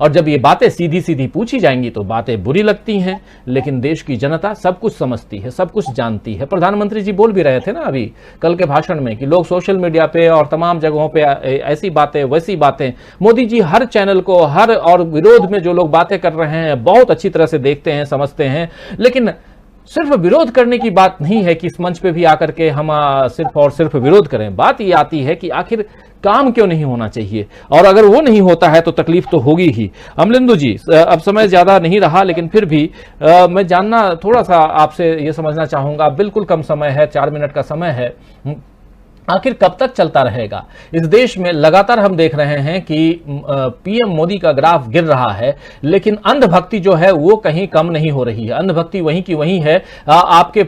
और जब ये बातें सीधी सीधी पूछी जाएंगी तो बातें बुरी लगती हैं, लेकिन देश की जनता सब कुछ समझती है, सब कुछ जानती है। प्रधानमंत्री जी बोल भी रहे थे ना अभी कल के भाषण में कि लोग सोशल मीडिया पे और तमाम जगहों पे ऐसी बातें वैसी बातें, मोदी जी हर चैनल को हर और विरोध में जो लोग बातें कर रहे हैं बहुत अच्छी तरह से देखते हैं, समझते हैं। लेकिन सिर्फ विरोध करने की बात नहीं है कि इस मंच पे भी आकर के हम सिर्फ और सिर्फ विरोध करें। बात ये आती है कि आखिर काम क्यों नहीं होना चाहिए, और अगर वो नहीं होता है तो तकलीफ तो होगी ही। अमलेंदु जी, अब समय ज्यादा नहीं रहा, लेकिन फिर भी मैं जानना थोड़ा सा आपसे ये समझना चाहूंगा, बिल्कुल कम समय है, 4 मिनट का समय है, आखिर कब तक चलता रहेगा इस देश में? लगातार हम देख रहे हैं कि पीएम मोदी का ग्राफ गिर रहा है, लेकिन अंधभक्ति जो है वो कहीं कम नहीं हो रही है। अंधभक्ति वहीं की वहीं है। आपके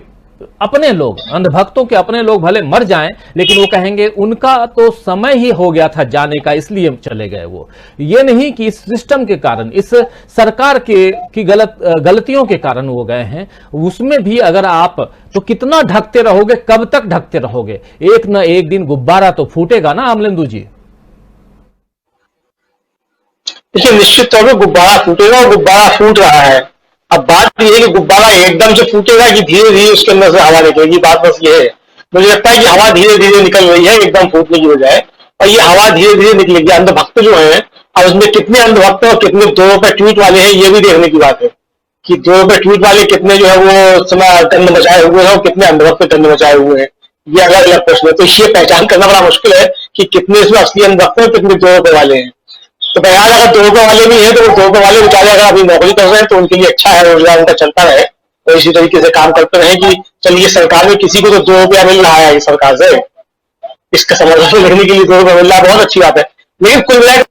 अपने लोग, अंधभक्तों के अपने लोग भले मर जाएं, लेकिन वो कहेंगे उनका तो समय ही हो गया था जाने का, इसलिए चले गए। वो ये नहीं कि इस सिस्टम के कारण, इस सरकार की गलतियों के कारण वो गए हैं। उसमें भी अगर आप तो कितना ढकते रहोगे, कब तक ढकते रहोगे? एक न एक दिन गुब्बारा तो फूटेगा ना अमलेंदु जी। देखिए, निश्चित तौर पर गुब्बारा फूटेगा और गुब्बारा फूट रहा है। अब बात यह है कि गुब्बारा एकदम से फूटेगा कि धीरे धीरे उसके अंदर से हवा निकलेगी, बात बस ये है। मुझे लगता है कि हवा धीरे धीरे निकल रही है, एकदम फूटने की बजाय, और ये हवा धीरे धीरे निकलेगी। अंधभक्त जो है, अब उसमें कितने अंधभक्त और कितने 2 रुपए ट्वीट वाले हैं, ये भी देखने की बात है कि 2 रुपए ट्वीट वाले कितने जो है वो समय दंड मचाए हुए हैं और कितने अंधभक्त दंड मचाए हुए हैं, ये अलग अलग प्रश्न है। तो ये पहचान करना बड़ा मुश्किल है कि कितने इसमें असली अंधभक्त हैं, कितने 2 रुपए वाले हैं। तो बहरहाल अगर 2 रुपए वाले भी हैं तो 2 रुपए वाले बेचारे अगर अभी नौकरी कर रहे हैं तो उनके लिए अच्छा है, रोजगार उनका चलता रहे, तो इसी तरीके से काम करते रहे कि चलिए सरकार में किसी को तो 2 रुपया मिल रहा है इस सरकार से, इसका समर्थन लेने के लिए 2 रुपये मिल रहा है, बहुत अच्छी बात है। लेकिन कुल मिलाकर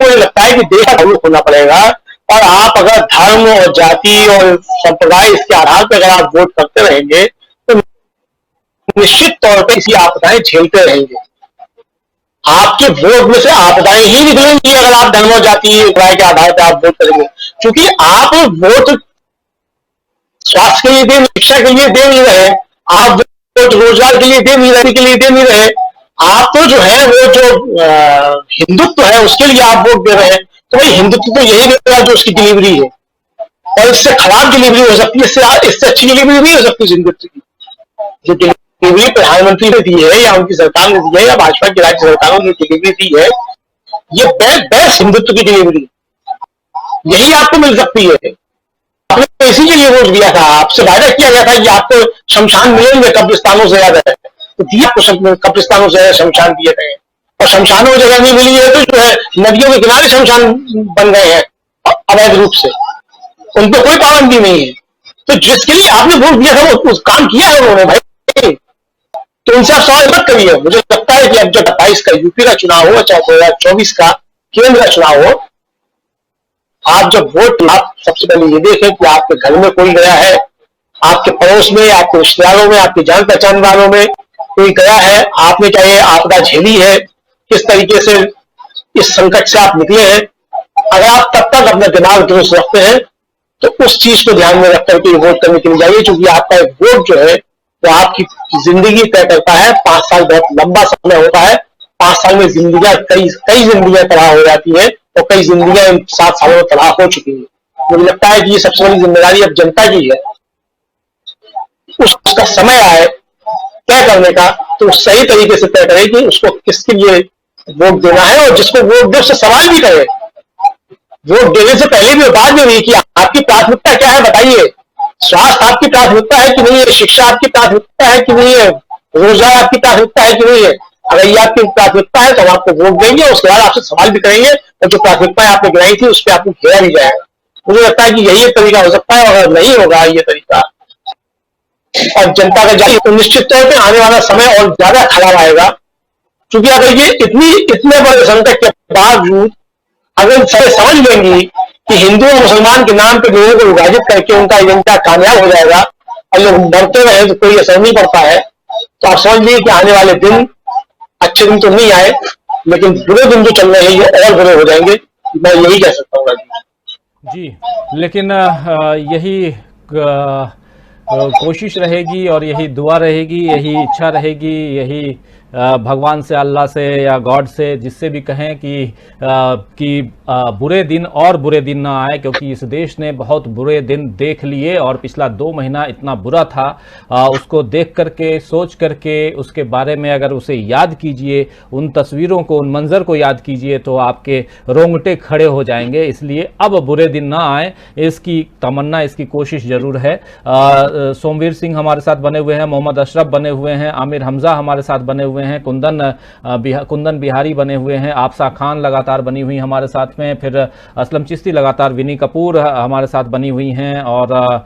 मुझे लगता है कि देश का जागरूक होना पड़ेगा, और आप अगर धर्म और जाति और संप्रदाय इसके आधार पर अगर आप वोट करते रहेंगे तो निश्चित तौर पर इसी आपदाएं झेलते रहेंगे। आपके वोट में से आपदाएं ही निकलेंगी अगर आप धर्म और जाति के आधार पर आप वोट करेंगे, क्योंकि आप वोट स्वास्थ्य के लिए दे, शिक्षा के लिए दे नहीं रहे, आप वोट रोजगार के लिए दे नहीं रहे, के लिए दे नहीं रहे, आप तो जो है वो जो हिंदुत्व है उसके लिए आप वोट दे रहे हैं। तो भाई हिंदुत्व तो यही देगा जो उसकी डिलीवरी है, और इससे खराब डिलीवरी हो सकती है, इससे अच्छी डिलीवरी नहीं हो सकती हिंदुत्व की। जो डिलीवरी प्रधानमंत्री ने दी है या उनकी सरकार ने दी है या भाजपा की राज्य सरकारों ने डिलीवरी दी है, ये बेस्ट हिंदुत्व की डिलीवरी यही आपको मिल सकती है। आपने इसी के लिए वोट दिया था, आपसे वायदा किया गया था कि आपको शमशान मिलेंगे कब्रिस्तानों से ज्यादा, तो दिया आपको कब्रिस्तानों से शमशान दिए गए, और शमशानों में जगह नहीं मिली है तो जो है नदियों के किनारे शमशान बन गए हैं अवैध रूप से, उन पर कोई पाबंदी नहीं है। तो जिसके लिए आपने वोट दिया था वो उस काम किया है उन्होंने भाई, तो उनसे आप सवाल मत करिए। मुझे लगता है कि अब जब 28 का यूपी का चुनाव हो, चाहे 2024 का केंद्र का चुनाव हो, आप जब वोट, आप सबसे पहले ये देखें कि आपके घर में कोई गया है, आपके पड़ोस में, आपके रिश्तेदारों में, आपके जान पहचान वालों में कोई गया है, आपने क्या ये आपदा झेली है, किस तरीके से इस संकट से आप निकले हैं। अगर आप तब तक अपना दिमाग दुरुस्त रखते हैं तो उस चीज को ध्यान में रख करके वोट करने के लिए जाइए, क्योंकि आपका एक वोट जो है वो आपकी जिंदगी तय करता है। 5 साल बहुत लंबा समय होता है, 5 साल में जिंदगियां कई जिंदगियां तबाह हो जाती है, और कई जिंदगियां 7 सालों में तबाह हो चुकी है। मुझे लगता है कि ये सबसे बड़ी जिम्मेदारी अब जनता की है, उसका समय आए तय करने का, तो सही तरीके से तय करे कि उसको किसके लिए वोट देना है, और जिसको वोट दे उससे सवाल भी करे, वोट देने से पहले भी और बाद में भी, कि आपकी प्राथमिकता क्या है बताइए। स्वास्थ्य आपकी प्राथमिकता है कि नहीं है, शिक्षा आपकी प्राथमिकता है कि नहीं है, रोजगार आपकी प्राथमिकता है कि नहीं है। अगर ये आपकी प्राथमिकता है तो हम आपको वोट देंगे, उसके बाद आपसे सवाल भी करेंगे, और जो प्राथमिकताएं आपने गिनाई थी उस पर आपको घेरा भी जाएगा। मुझे लगता है कि यही एक तरीका हो सकता है, और अगर नहीं होगा ये तरीका और जनता का जाए तो निश्चित तौर पर आने वाला समय और ज्यादा खराब आएगा। क्योंकि अगर ये इतने बड़े संकट के बावजूद अगर समझ लेंगी कि हिंदू और मुसलमान के नाम पे लोगों को विभाजित करके उनका एजेंडा कामयाब हो जाएगा और लोग डरते रहे तो कोई असर नहीं पड़ता है, तो आप समझ लीजिए कि आने वाले दिन अच्छे दिन तो नहीं आए, लेकिन बुरे दिन जो चल रहे हैं ये और बुरे हो जाएंगे, मैं यही कह सकता हूँ। जी, लेकिन यही कोशिश रहेगी और यही दुआ रहेगी, यही इच्छा रहेगी, यही भगवान से, अल्लाह से या गॉड से, जिससे भी कहें कि बुरे दिन और बुरे दिन ना आए, क्योंकि इस देश ने बहुत बुरे दिन देख लिए और पिछला 2 महीना इतना बुरा था। उसको देख करके, सोच करके, उसके बारे में अगर उसे याद कीजिए, उन तस्वीरों को, उन मंजर को याद कीजिए तो आपके रोंगटे खड़े हो जाएंगे। इसलिए अब बुरे दिन ना आए, इसकी तमन्ना, इसकी कोशिश जरूर है। सोमवीर सिंह हमारे साथ बने हुए हैं, मोहम्मद अशरफ बने हुए हैं, आमिर हमजा हमारे साथ बने हुए हैं, कुंदन बिहारी बने हुए हैं, आपसा खान लगातार बनी हुई हमारे साथ में, फिर असलम चिश्ती लगातार, विनी कपूर हमारे साथ बनी हुई हैं, और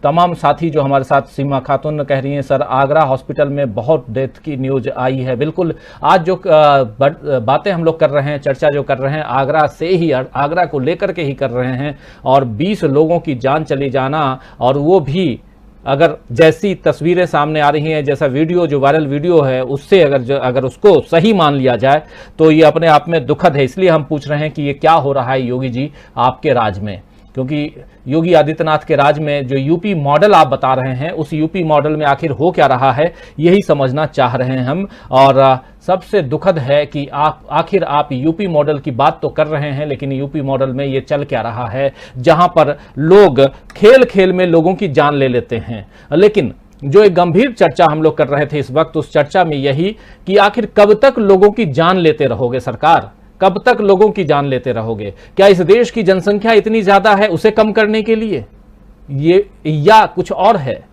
तमाम साथी जो हमारे साथ, सीमा खातून कह रही हैं सर आगरा हॉस्पिटल में बहुत डेथ की न्यूज आई है। बिल्कुल, आज जो बातें हम लोग कर रहे हैं, चर्चा जो कर रहे हैं, आगरा से ही, आगरा को लेकर के ही कर रहे हैं, और 20 लोगों की जान चली जाना, और वो भी अगर जैसी तस्वीरें सामने आ रही हैं, जैसा वीडियो जो वायरल वीडियो है, उससे अगर उसको सही मान लिया जाए तो ये अपने आप में दुखद है। इसलिए हम पूछ रहे हैं कि ये क्या हो रहा है योगी जी आपके राज में, क्योंकि योगी आदित्यनाथ के राज में जो यूपी मॉडल आप बता रहे हैं, उस यूपी मॉडल में आखिर हो क्या रहा है, यही समझना चाह रहे हैं हम। और सबसे दुखद है कि आखिर आप यूपी मॉडल की बात तो कर रहे हैं, लेकिन यूपी मॉडल में ये चल क्या रहा है, जहां पर लोग खेल खेल में लोगों की जान ले लेते हैं। लेकिन जो एक गंभीर चर्चा हम लोग कर रहे थे इस वक्त, उस चर्चा में यही कि आखिर कब तक लोगों की जान लेते रहोगे सरकार, कब तक लोगों की जान लेते रहोगे? क्या इस देश की जनसंख्या इतनी ज्यादा है उसे कम करने के लिए, ये या कुछ और है?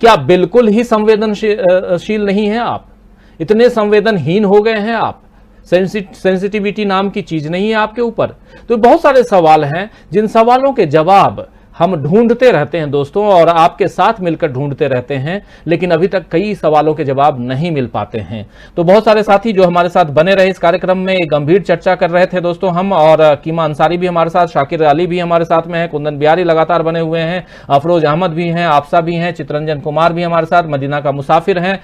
क्या बिल्कुल ही संवेदनशील नहीं है आप? इतने संवेदनहीन हो गए हैं आप? सेंसिटिविटी नाम की चीज नहीं है आपके ऊपर? तो बहुत सारे सवाल हैं जिन सवालों के जवाब हम ढूंढते रहते हैं दोस्तों, और आपके साथ मिलकर ढूंढते रहते हैं, लेकिन अभी तक कई सवालों के जवाब नहीं मिल पाते हैं। तो बहुत सारे साथी जो हमारे साथ बने रहे इस कार्यक्रम में, एक गंभीर चर्चा कर रहे थे दोस्तों हम, और कीमा अंसारी भी हमारे साथ, शाकिर अली भी हमारे साथ में है, कुंदन बिहारी लगातार बने हुए हैं, अफरोज अहमद भी हैं, आपसा भी हैं, चित्रंजन कुमार भी हमारे साथ, मदीना का मुसाफिर हैं,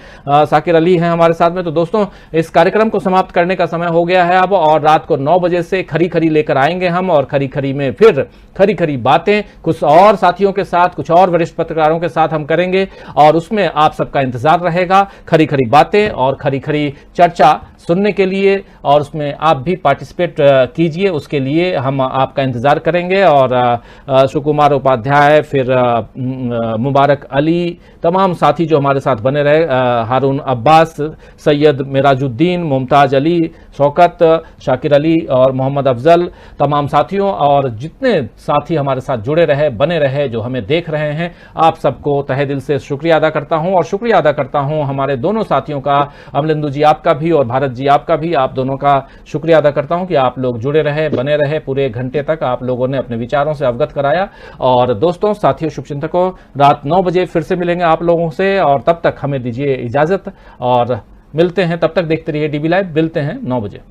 शाकिर अली हैं हमारे साथ में। तो दोस्तों इस कार्यक्रम को समाप्त करने का समय हो गया है अब, और रात को 9 बजे से खरी खरी लेकर आएंगे हम, और खरी खरी में फिर खरी खरी बातें कुछ और साथियों के साथ, कुछ और वरिष्ठ पत्रकारों के साथ हम करेंगे, और उसमें आप सबका इंतजार रहेगा। खरी खरी बातें और खरी खरी चर्चा सुनने के लिए, और उसमें आप भी पार्टिसिपेट कीजिए, उसके लिए हम आपका इंतजार करेंगे। और सुकुमार उपाध्याय, फिर मुबारक अली, तमाम साथी जो हमारे साथ बने रहे, हारून अब्बास, सैयद मिराजुद्दीन, मुमताज अली, शौकत, शाकिर अली और मोहम्मद अफजल, तमाम साथियों और जितने साथी हमारे साथ जुड़े रहे, बने रहे, जो हमें देख रहे हैं, आप सबको तहे दिल से शुक्रिया अदा करता हूं। और शुक्रिया अदा करता हूं हमारे दोनों साथियों का, अमलिंदु जी आपका भी और भारत जी आपका भी, आप दोनों का शुक्रिया अदा करता हूं कि आप लोग जुड़े रहे, बने रहे, पूरे घंटे तक आप लोगों ने अपने विचारों से अवगत कराया। और दोस्तों, साथियों, शुभचिंतकों, रात 9 बजे फिर से मिलेंगे आप लोगों से, और तब तक हमें दीजिए इजाजत, और मिलते हैं, तब तक देखते रहिए डीबी लाइव, मिलते हैं 9 बजे।